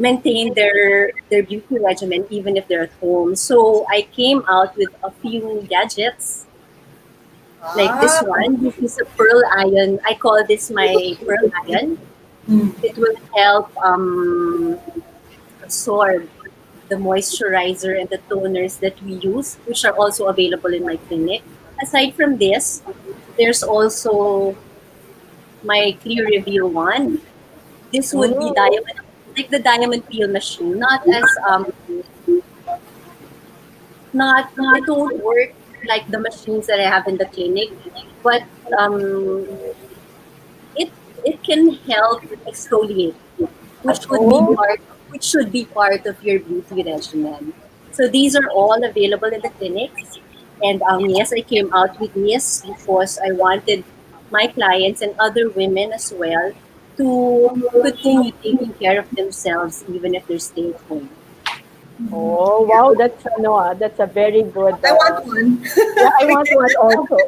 maintain their beauty regimen even if they're at home. So I came out with a few gadgets like this ah, one. This is a pearl iron. I call this my pearl iron. It will help absorb the moisturizer and the toners that we use, which are also available in my clinic. Aside from this, there's also my Clear Reveal one. This would be Mm. diamond, like the diamond peel machine, not it won't work like the machines that I have in the clinic, but um, it it can help exfoliate, Oh. which should be part of your beauty regimen. So these are all available in the clinics. And yes, I came out with this because I wanted my clients and other women as well to continue taking care of themselves even if they're staying home. Oh, wow, that's a very good. I want one. Yeah, I want one also. I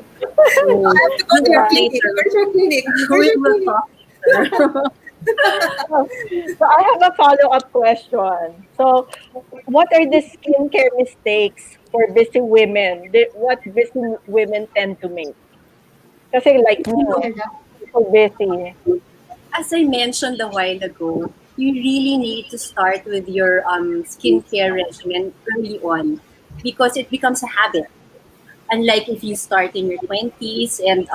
So have to go we'll to your talk Yeah. clinic. later. Where's your clinic? Where's We your will clinic? talk later. So I have a follow-up question. So, what are the skincare mistakes for busy women? What busy women tend to make? Kasi like me, You know, so busy. as I mentioned a while ago, you really need to start with your skincare regimen early on because it becomes a habit. Unlike if you start in your 20s and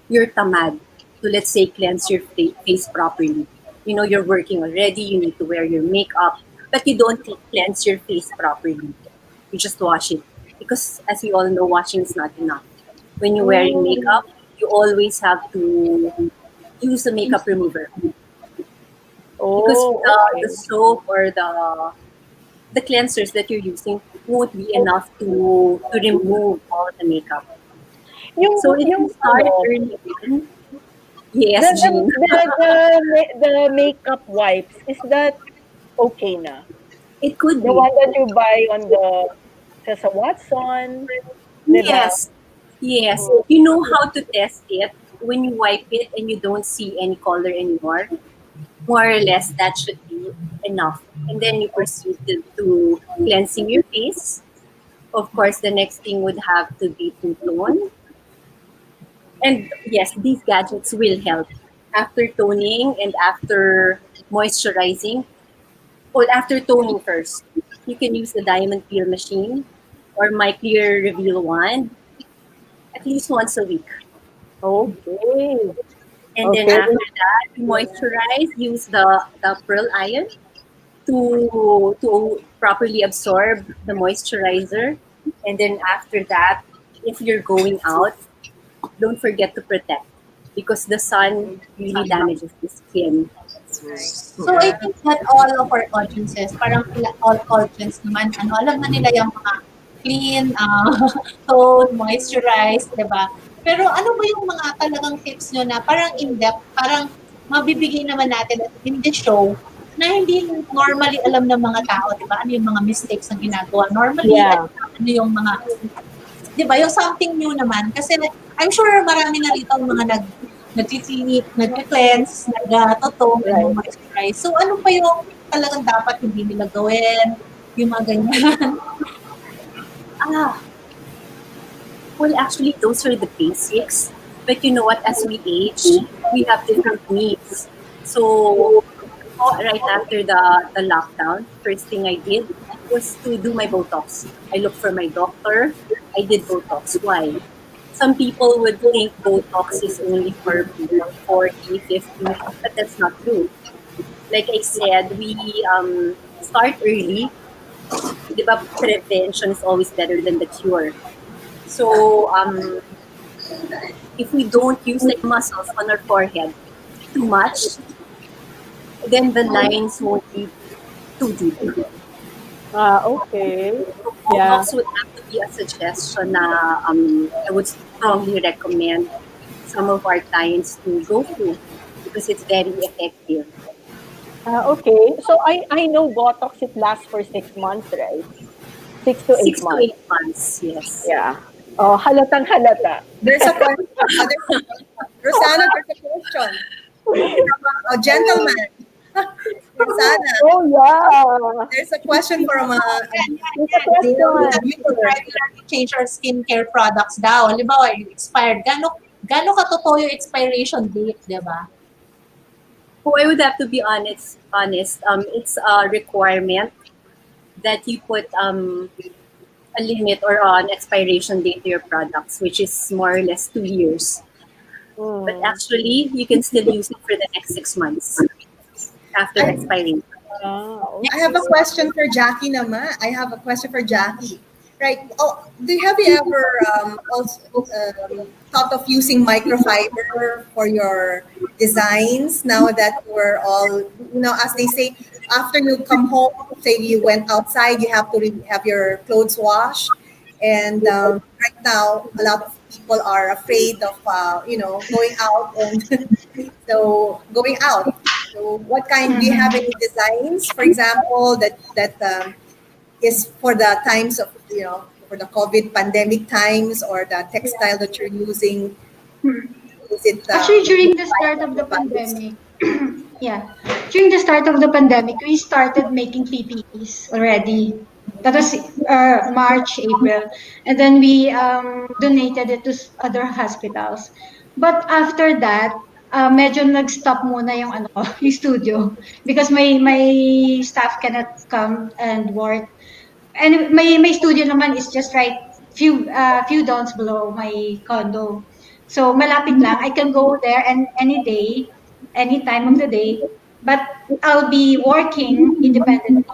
you're tamad to, let's say, cleanse your face properly. You know, you're working already, you need to wear your makeup, but you don't cleanse your face properly. You just wash it. Because as we all know, washing is not enough. When you're wearing Mm. makeup, you always have to use a makeup remover because Oh, the okay. soap or the cleansers that you're using won't be enough to remove all the makeup. So if you Yung start ano, early on, the yes, the Jean, the makeup wipes, is that okay na? it could The be. one that you buy on the sa Watson, 'di ba? Yes, yes. Mm. You know how to test it when you wipe it and you don't see any color anymore. More or less, that should be enough. And then you proceed to cleansing your face. Of course, the next thing would have to be to tone. And yes, these gadgets will help. After toning and after moisturizing, or after toning first, you can use the diamond peel machine or my clear reveal wand at least once a week. Okay. And then Okay. after that, to moisturize, use the pearl iron to properly absorb the moisturizer. And then after that, if you're going out, don't forget to protect because the sun really damages the skin. Right. So I think that all of our audiences, parang all audience naman, ano, alam na nila yung mga clean, tone, moisturize, di ba? Pero ano ba yung mga talagang tips nyo na parang in-depth, parang mabibigay naman natin in the show na hindi normally alam ng mga tao, di ba? Ano yung mga mistakes na ginagawa? Normally, Yeah. ano yung mga, di ba, yung something new naman. Kasi I'm sure marami na rito ang mga nag-cleanse, nag-totoo, Right. nag-moisturize. So ano pa yung talagang dapat hindi nila gawin? Yung mga ganyan. Ah, well, actually, those are the basics. But you know what? As we age, we have different needs. So, right after the lockdown, first thing I did was to do my Botox. I looked for my doctor. I did Botox. Why? Some people would think Botox is only for people 40, 50, but that's not true. Like I said, we start early. Di ba, prevention is always better than the cure. So, if we don't use like muscles on our forehead too much, then the lines won't be too deep. Okay. Yeah. Botox would have to be a suggestion na I would strongly recommend some of our clients to go through because it's very effective. Okay. So I know Botox, it lasts for 6 months, right? 6 to 8 6 to months. 8 months, yes. Yeah. Oh, halatang halata. There's a question. Rosanna, there's a question. From a gentleman. Rosanna, Oh, yeah. there's a question from a There's a question. We regularly change our skincare products daw. Halimbawa, yung expired. Gano katotoo yung expiration date, di ba? Oh, I would have to be honest. It's a requirement that you put a limit or an expiration date to your products, which is more or less 2 years. But actually, you can still use it for the next 6 months after expiring. I have a question for Jackie naman. I have a question for Jackie. Right. Oh, have you ever also thought of using microfiber for your designs now that we're all, as they say, after you come home, say you went outside, you have to have your clothes washed. And right now, a lot of people are afraid of, going out and so going out. So what kind, do you have any designs, for example, that is for the times of, for the COVID pandemic times or the textile that you're using? Is it Actually, during the start of the pandemic, yeah, during the start of the pandemic, we started making PPEs already. That was March, April, and then we donated it to other hospitals. But after that, medyo nag-stop muna yung ano, yung studio because my staff cannot come and work. And my studio naman is just right few downs below my condo. So malapit lang. I can go there and any day, any time of the day. But I'll be working independently.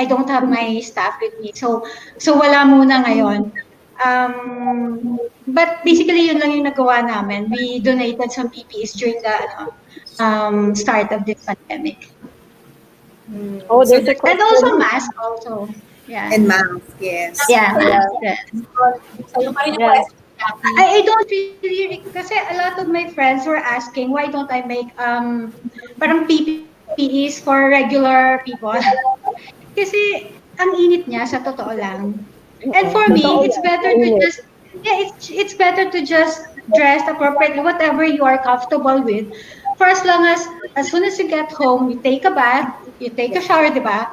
I don't have my staff with me. So wala muna ngayon. But basically yun lang yung nagawa namin. We donated some PPEs during the start of this pandemic. Oh, So there's a there's And question. also mask also. Yeah. and mask, yes. Yeah, Yeah. mask. Yes. So yung mga Yeah. request, Jackie. I don't really kasi a lot of my friends were asking why don't I make parang PPEs for regular people. Kasi ang init niya sa totoo lang. And for Totoo me, it's yan. better to Mainit. just it's better to just dress appropriately whatever you are comfortable with. For as soon as you get home, you take a bath, you take a shower, 'di ba?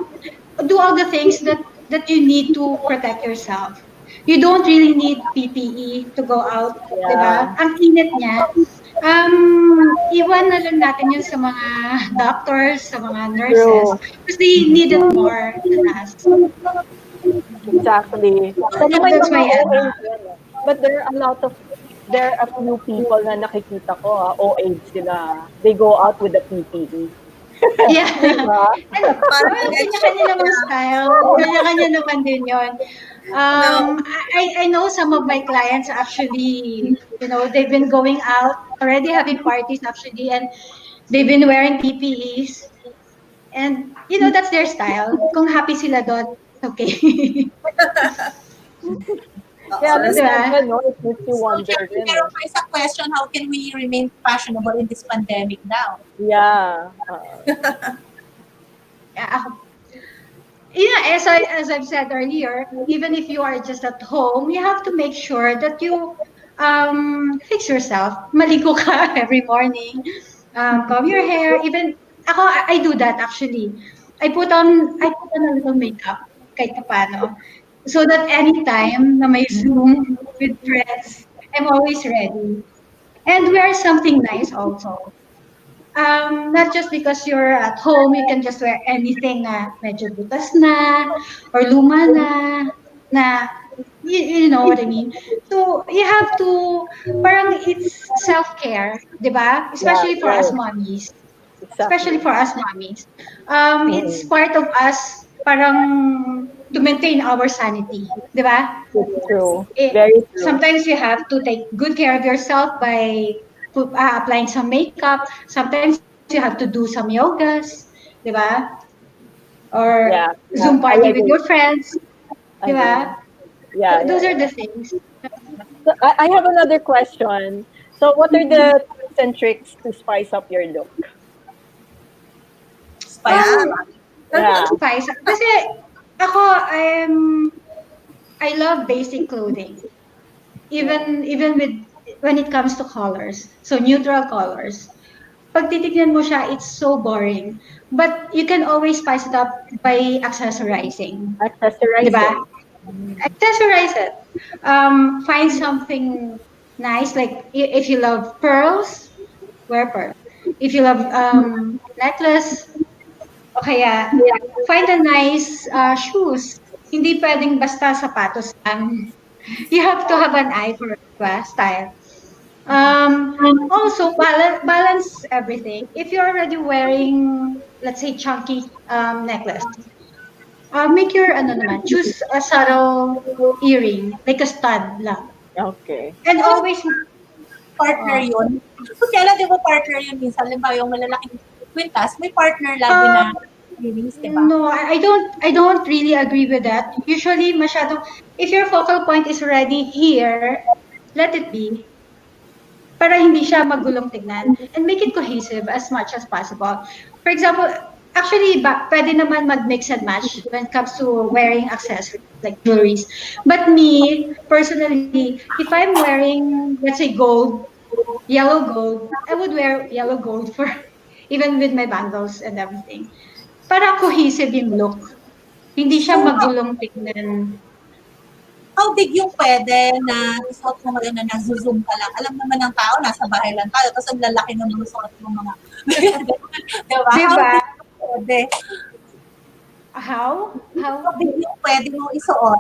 Do all the things that you need to protect yourself. You don't really need PPE to go out, 'di Yeah. ba? Ang init niya. Iwan na lang natin yun sa mga doctors, sa mga nurses, True. because they need it more than us. Exactly. Pero may That's mga my OA din. But there are a few people na nakikita ko, OA sila. They go out with the PPE. Yeah. Diba? And, Parang well, kanya-kanya naman style. Kanya-kanya naman din yun. I know some of my clients actually, they've been going out, already having parties actually, and they've been wearing PPEs. And, that's their style. Kung happy sila doon, it's okay. Kaya Oo. minsan, no, it makes you So, wonder Jackie, rin. meron pa isang question, how can we remain fashionable in this pandemic now? Yeah. Yeah. Yeah, as I've said earlier, even if you are just at home, you have to make sure that you fix yourself. Maligo ka every morning, comb your hair. Even ako, I do that actually. I put on a little makeup kahit paano, so that anytime na may Zoom with friends, I'm always ready. And wear something nice also. Not just because you're at home, you can just wear anything na medyo butas na or luma na you know what I mean. So you have to, parang it's self-care, di ba? Yeah, Especially for us true. mommies. Especially Exactly. for us mommies. It's Mm. part of us parang to maintain our sanity, di ba? It's true. it, Very true. sometimes you have to take good care of yourself by applying some makeup. Sometimes you have to do some yogas, di ba? Or Yeah. Zoom I party with your agree. friends, di Agree. ba? Yeah, yeah, Those are yeah. the things. So I have another question. So what are the tips and tricks to spice up your look? Yeah. Yeah. Spice. Kasi ako, I love basic clothing. Even with when it comes to colors. So neutral colors. Pag titignan mo siya, it's so boring. But you can always spice it up by accessorizing. Di ba? Accessorizing. Accessorize it. Find something nice. Like if you love pearls, wear pearl. If you love necklace, o kaya find a nice shoes. Hindi pwedeng basta sapatos lang. You have to have an eye for style. Also balance everything. If you're already wearing, let's say, chunky necklace, make your ano naman, choose a subtle earring, like a stud lang. Okay. And always, Partner yun. Kaya di ba partner yun minsan? Halimbawa yung malalaking kwintas, may partner lagi na earrings, di ba? no, I don't really agree with that. Usually, if your focal point is already here, let it be. Para hindi siya magulong tignan, and make it cohesive as much as possible. For example, actually, pwede naman mag-mix and match when it comes to wearing accessories like jewelries. But me, personally, if I'm wearing, let's say, yellow gold, I would wear yellow gold for even with my bangles and everything. Para cohesive yung look. Hindi siya So, magulong tignan. how big yung pwede na isuot mo ngayon na nag-zoom ka lang? Alam naman ng tao, nasa bahay lang tayo, tapos ang lalaki ng mga suot mo mga. Diba? Diba? How big yung pwede? How? Hindi pwede mo isuot.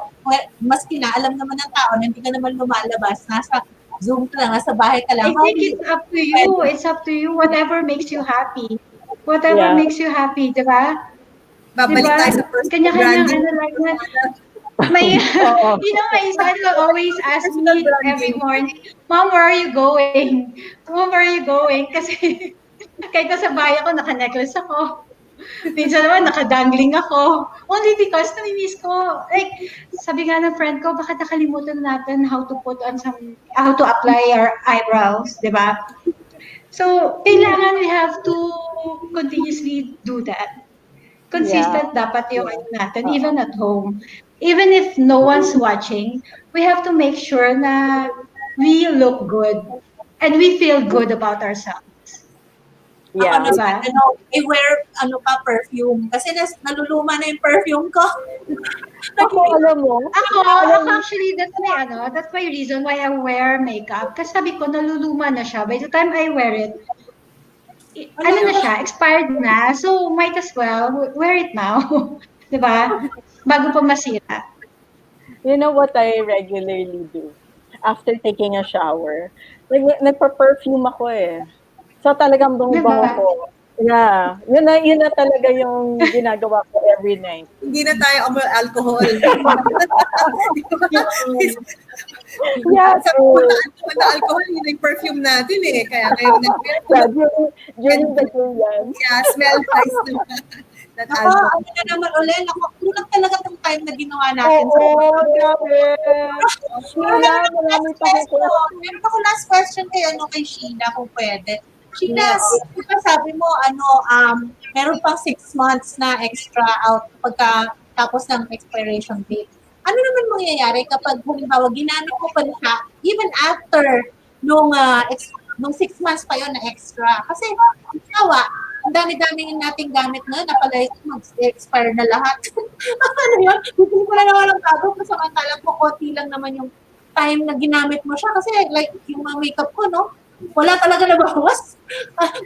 Maski na, alam naman ng tao na hindi ka naman lumalabas. Nasa Zoom ka lang, nasa bahay ka lang. I How think do you it's up to you. pwede? It's up to you. Whatever makes you happy. Whatever Yeah. makes you happy, di ba? Di Babalik tayo ba? sa personal Kanya-kanyang branding. ano lang na. May, Oo. my son will always ask Personal me every branding. morning, Mom, where are you going? Mom, where are you going? Kasi kahit nasa bahay ako, naka-necklace ako. Minsan naman, nakadangling ako. Only because namimiss ko. Like, sabi nga ng friend ko, baka nakalimutan natin how to apply our eyebrows, di ba? So, kailangan we have to continuously do that. Consistent dapat yung ano natin, even at home. Even if no one's watching, we have to make sure na we look good and we feel good about ourselves. Ako Yeah. naman, I wear perfume. Kasi naluluma na yung perfume ko. Ako, alam mo, Ako actually, that's my reason why I wear makeup. Kasi sabi ko, naluluma na siya. By the time I wear it, ano na siya, expired na. So, might as well wear it now. Diba? Bago pa masira. you know what I regularly do? After taking a shower, nagpa-perfume ako eh. So talagang bango-bango Diba? ko. Yeah. Yun na talaga yung ginagawa ko every night. Hindi na tayo alcohol. Yeah, Sa punta alcohol, yun yung perfume natin eh. Kaya kayo yeah, during the day yan. yeah, smell nice na. That Ako, alcohol. ano na naman ulit. Kulang talaga tong time na ginawa natin. Oo, grabe. Sheila, marami pa akong Meron ako last question kay Sheila kung pwede. Sheila, di ba sabi mo, meron pang 6 months na extra out pagka tapos ng expiration date. Ano naman mangyayari kapag halimbawa ginamit mo pa siya even after nung 6 months pa yon na extra? Kasi halimbawa, ang dami-dami nating gamit na pala mag-expire na lahat. Ano yun? Bibili ko na naman ng bago kasi samantalang ko konti lang naman yung time na ginamit mo siya. Kasi like yung mga makeup ko, no? Wala talaga nabawas.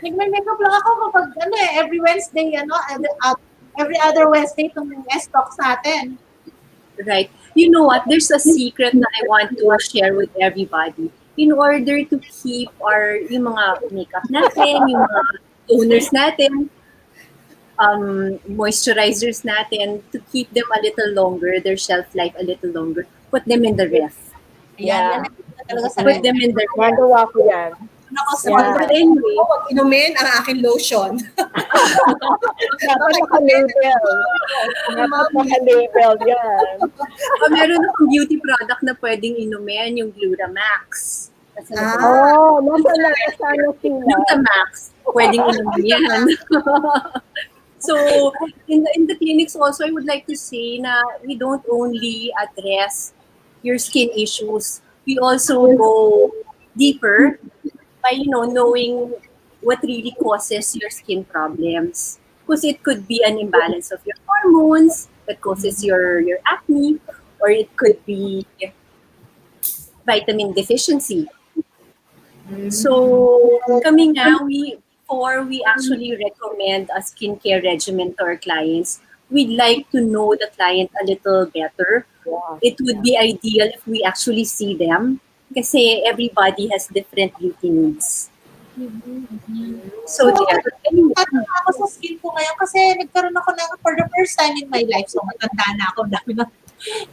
Nagme-makeup lang ako kapag every Wednesday, every other Wednesday itong stocks natin. Right. You know what? There's a secret that I want to share with everybody. In order to keep yung mga makeup natin, yung mga toners natin, moisturizers natin, to keep them a little longer, their shelf life a little longer, put them in the ref. Yeah. Put them in the ref. Nagawa ko yan. But anyway, Huwag inumin ang aking lotion. Dapat naka-label. Dapat naka-label yan. meron akong beauty product na pwedeng inumin, yung Glutamax. Kasi Nasa sila. Glutamax, pwedeng inumin yan. So, in the clinics also, I would like to say na we don't only address your skin issues, we also go deeper by knowing what really causes your skin problems. Because it could be an imbalance of your hormones that causes your acne, or it could be vitamin deficiency. So, kami nga, before we actually recommend a skincare regimen to our clients, we'd like to know the client a little better. Yeah. It would be ideal if we actually see them kasi everybody has different beauty needs. So, there. Tatanong ako sa skin ko ngayon kasi nagkaroon ako for the first time in my life, so matanda na ako,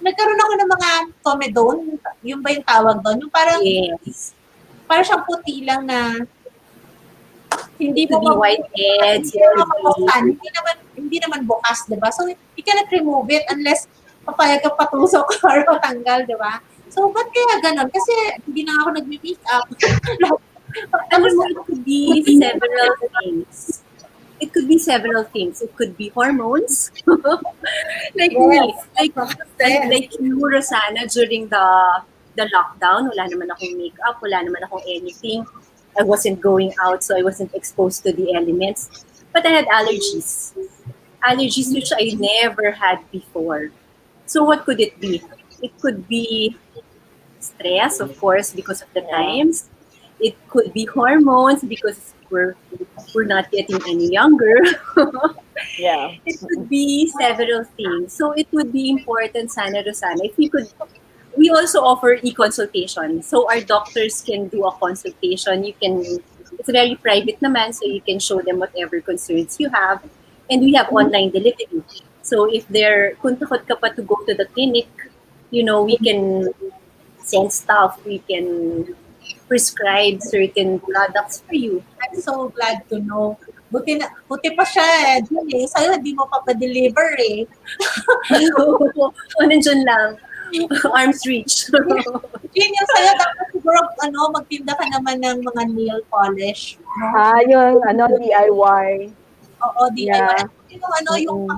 nagkaroon ako ng mga comedone, yung ba yung tawag doon? Yung parang, Yes. parang siyang puti lang na hindi It could be whiteheads. hindi naman bukas, di ba? So, you cannot remove it unless papayag ka patusok or tanggal, di ba? So, ba't kaya ganon? Kasi hindi na ako nag-make-up. Alam mo, it could be several things. It could be several things. It could be hormones. Like me. Like you, Rosanna, during the lockdown, wala naman akong makeup, wala naman akong anything. I wasn't going out, so I wasn't exposed to the elements. But I had allergies. Allergies which I never had before. So what could it be? It could be stress, of course, because of the times. It could be hormones because we're not getting any younger. Yeah. It could be several things. So it would be important, sana Rosana, if we could. We also offer e-consultation. So our doctors can do a consultation. You can, it's very private naman, so you can show them whatever concerns you have. And we have online delivery. So if they're, kung takot ka pa to go to the clinic, we can send stuff, we can prescribe certain products for you. I'm so glad to know. Buti pa siya dun Sa'yo, hindi mo pa pa-deliver So, nandyan lang. Arm's reach. Yun yung sa'yo, dapat siguro, magtinda ka naman ng mga nail polish. No? Yung DIY. Oo, DIY. Yeah. Yung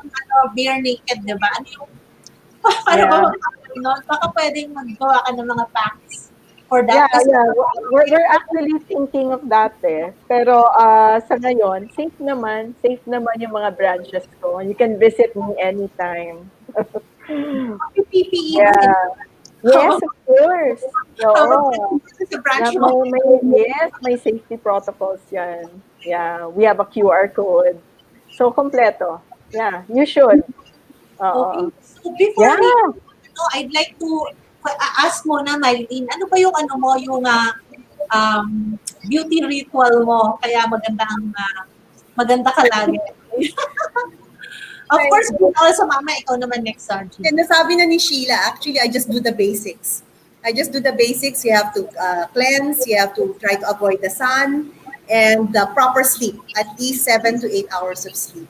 bare naked, di ba? Baka pwedeng maggawa ka ng mga packs for that. Yeah. We're actually thinking of that Pero sa ngayon, safe naman yung mga branches ko. You can visit me anytime. PPE. Yeah. Yes, of course. Oo. Sa branch mo. May safety protocols yan. Yeah, we have a QR code. So, kompleto. Yeah, you should. Okay. So, before I'd like to ask mo na, Mylene, ano ba yung yung beauty ritual mo? Kaya maganda ka lagi. Of course, also, Mama, ikaw naman next, Sarge. And nasabi na ni Sheila, actually, I just do the basics. You have to cleanse, you have to try to avoid the sun, and the proper sleep, at least 7 to 8 hours of sleep.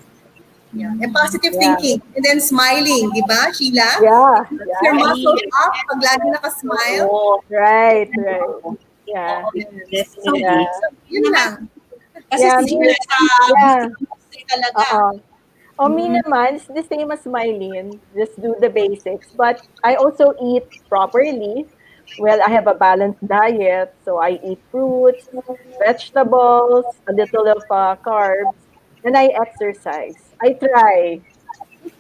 Yeah. And positive thinking. And then smiling, di ba, Sheila? Yeah. Your muscles up pag lagi nakasmile. Oh, right. Yeah. Definitely. So, yun lang. Kasi talaga. Me naman, it's the same as Mylene. Just do the basics. But I also eat properly. Well, I have a balanced diet. So I eat fruits, vegetables, a little of carbs, and I exercise. I try.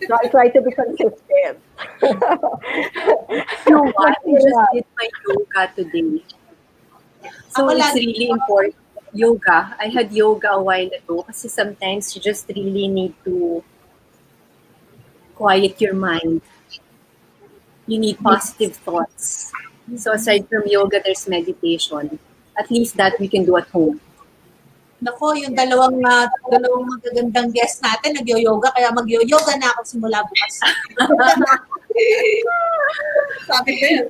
So I try to be consistent. You know what? I just did my yoga today. So it's really important. Yoga. I had yoga a while ago kasi sometimes you just really need to quiet your mind. You need positive thoughts. So aside from yoga, there's meditation. At least that we can do at home. Nako, yung dalawang magagandang guest natin, nag-yoga, kaya mag-yoga na ako simula bukas. Sabi ko yun.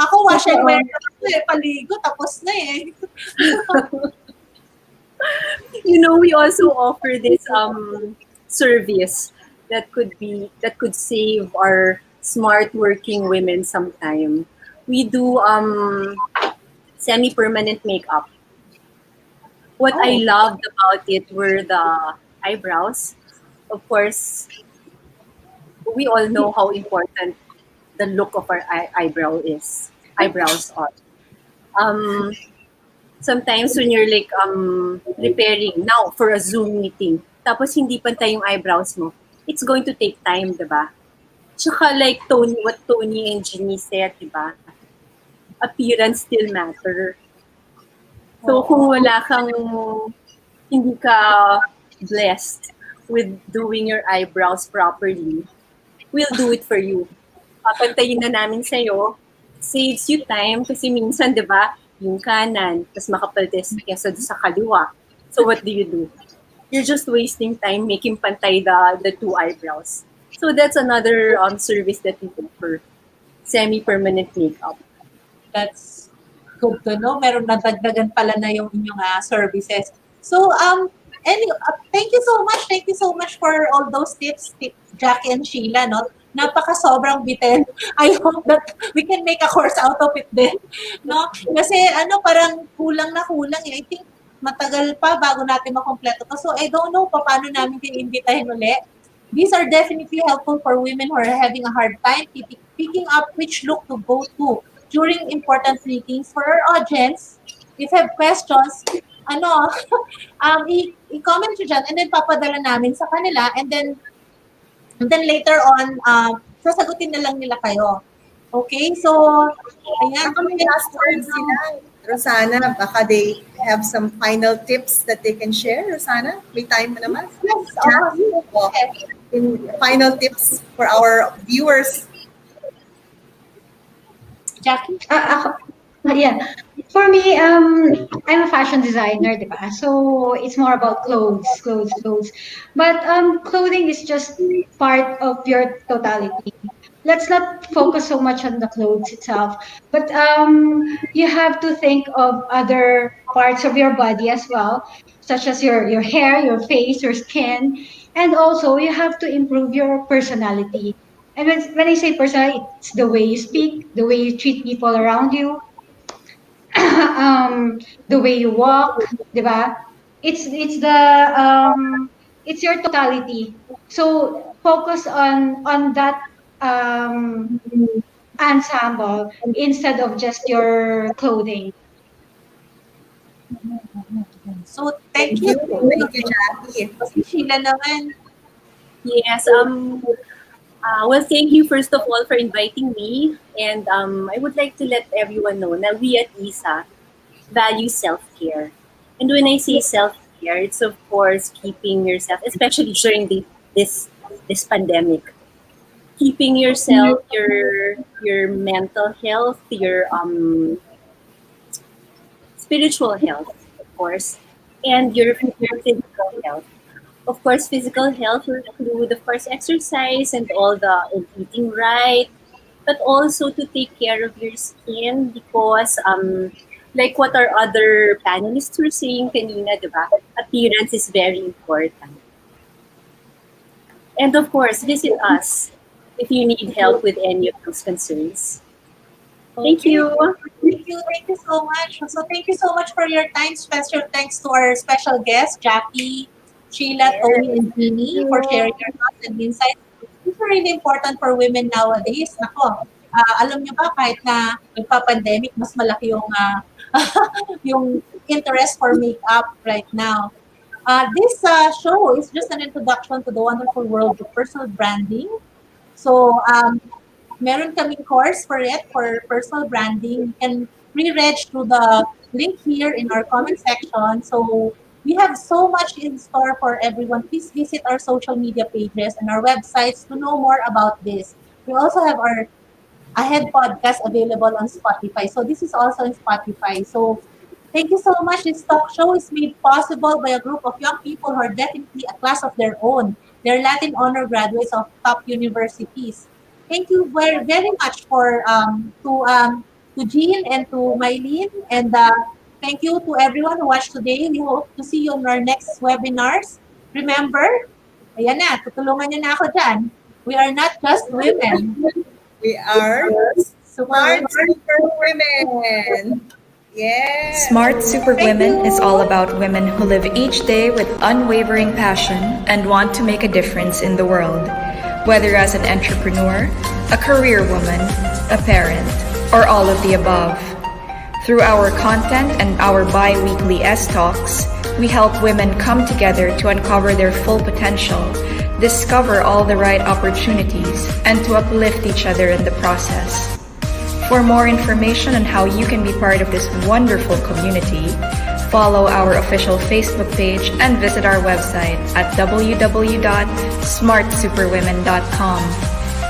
Ako, wash and wear na ako paligo, tapos na We also offer this service that could save our smart working women sometime. We do semi-permanent makeup. What I loved about it were the eyebrows. Of course, we all know how important the look of our eyebrows are. Sometimes when you're like preparing now for a Zoom meeting, tapos hindi pantay yung eyebrows mo, it's going to take time, diba? Tsaka like what Tony and Ginny said, diba? Appearance still matter. So kung hindi ka blessed with doing your eyebrows properly, we'll do it for you. Papantayin na namin sa'yo. Saves you time kasi minsan, di ba, yung kanan, tapos makapaltes kesa sa kaliwa. So what do? You're just wasting time making pantay the two eyebrows. So that's another service that we offer. Semi-permanent makeup. That's good to know. Meron nadagdagan pala na yung inyong services. So, thank you so much. Thank you so much for all those tips, Jackie and Sheila, no? Napaka-sobrang bitin. I hope that we can make a course out of it din. No? Kasi parang kulang I think matagal pa bago natin makompleto to. So I don't know paano namin kayo imbitahin ulit. These are definitely helpful for women who are having a hard time picking up which look to go to during important meetings. For our audience, if you have questions, i-comment nyo dyan and then papadala namin sa kanila and then later on, sasagutin na lang nila kayo. Okay? So, ayan. May last words sila. Rosana, baka they have some final tips that they can share. Rosana, may time mo naman. Yes, Jackie, in final tips for our viewers. Jackie? Yeah. For me, I'm a fashion designer, diba? So it's more about clothes. But clothing is just part of your totality. Let's not focus so much on the clothes itself, but you have to think of other parts of your body as well, such as your hair, your face, your skin, and also you have to improve your personality. And when I say personality, it's the way you speak, the way you treat people around you, the way you walk, 'di ba? It's the it's your totality. So focus on that um ensemble instead of just your clothing. So, thank Thank you. you. Thank you, Jackie. Si Sheila naman. Yes. Well, thank you first of all for inviting me, and I would like to let everyone know that we at ISA value self-care. And when I say self-care, it's of course keeping yourself, especially during this pandemic, keeping yourself, your mental health, your spiritual health, of course, and your physical health. Of course, physical health will include, of course, exercise and all the and eating right, but also to take care of your skin because, like what our other panelists were saying kanina, diba? Appearance is very important. And of course, visit us if you need help with any of those concerns. Thank Okay. you. Thank you so much. So thank you so much for your time. Special thanks to our special guests, Jackie, Sheila, Tony, and Jeannie for sharing your thoughts and insights. It's really important for women nowadays. Nako, alam niyo ba kahit na nagpa-pandemic, mas malaki yung yung interest for makeup right now. This show is just an introduction to the wonderful world of personal branding. So, meron kaming course for it, for personal branding. You can re-reg through the link here in our comment section. So we have so much in store for everyone. Please visit our social media pages and our websites to know more about this. We also have our Ahead podcast available on Spotify. So this is also on Spotify. So thank you so much. This talk show is made possible by a group of young people who are definitely a class of their own. They're Latin honor graduates of top universities. Thank you very, very much for to Jean and to Mylene, and thank you to everyone who watched today. We hope to see you on our next webinars. Remember, ayan na, tutulungan niyo na ako dyan. We are not just women. We are Smart Super Women. Yes. Smart Superwomen is all about women who live each day with unwavering passion and want to make a difference in the world. Whether as an entrepreneur, a career woman, a parent, or all of the above. Through our content and our bi-weekly S-Talks, we help women come together to uncover their full potential, discover all the right opportunities, and to uplift each other in the process. For more information on how you can be part of this wonderful community, follow our official Facebook page and visit our website at www.smartsuperwomen.com.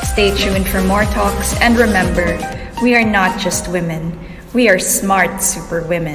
Stay tuned for more talks, and remember, we are not just women, we are smart superwomen.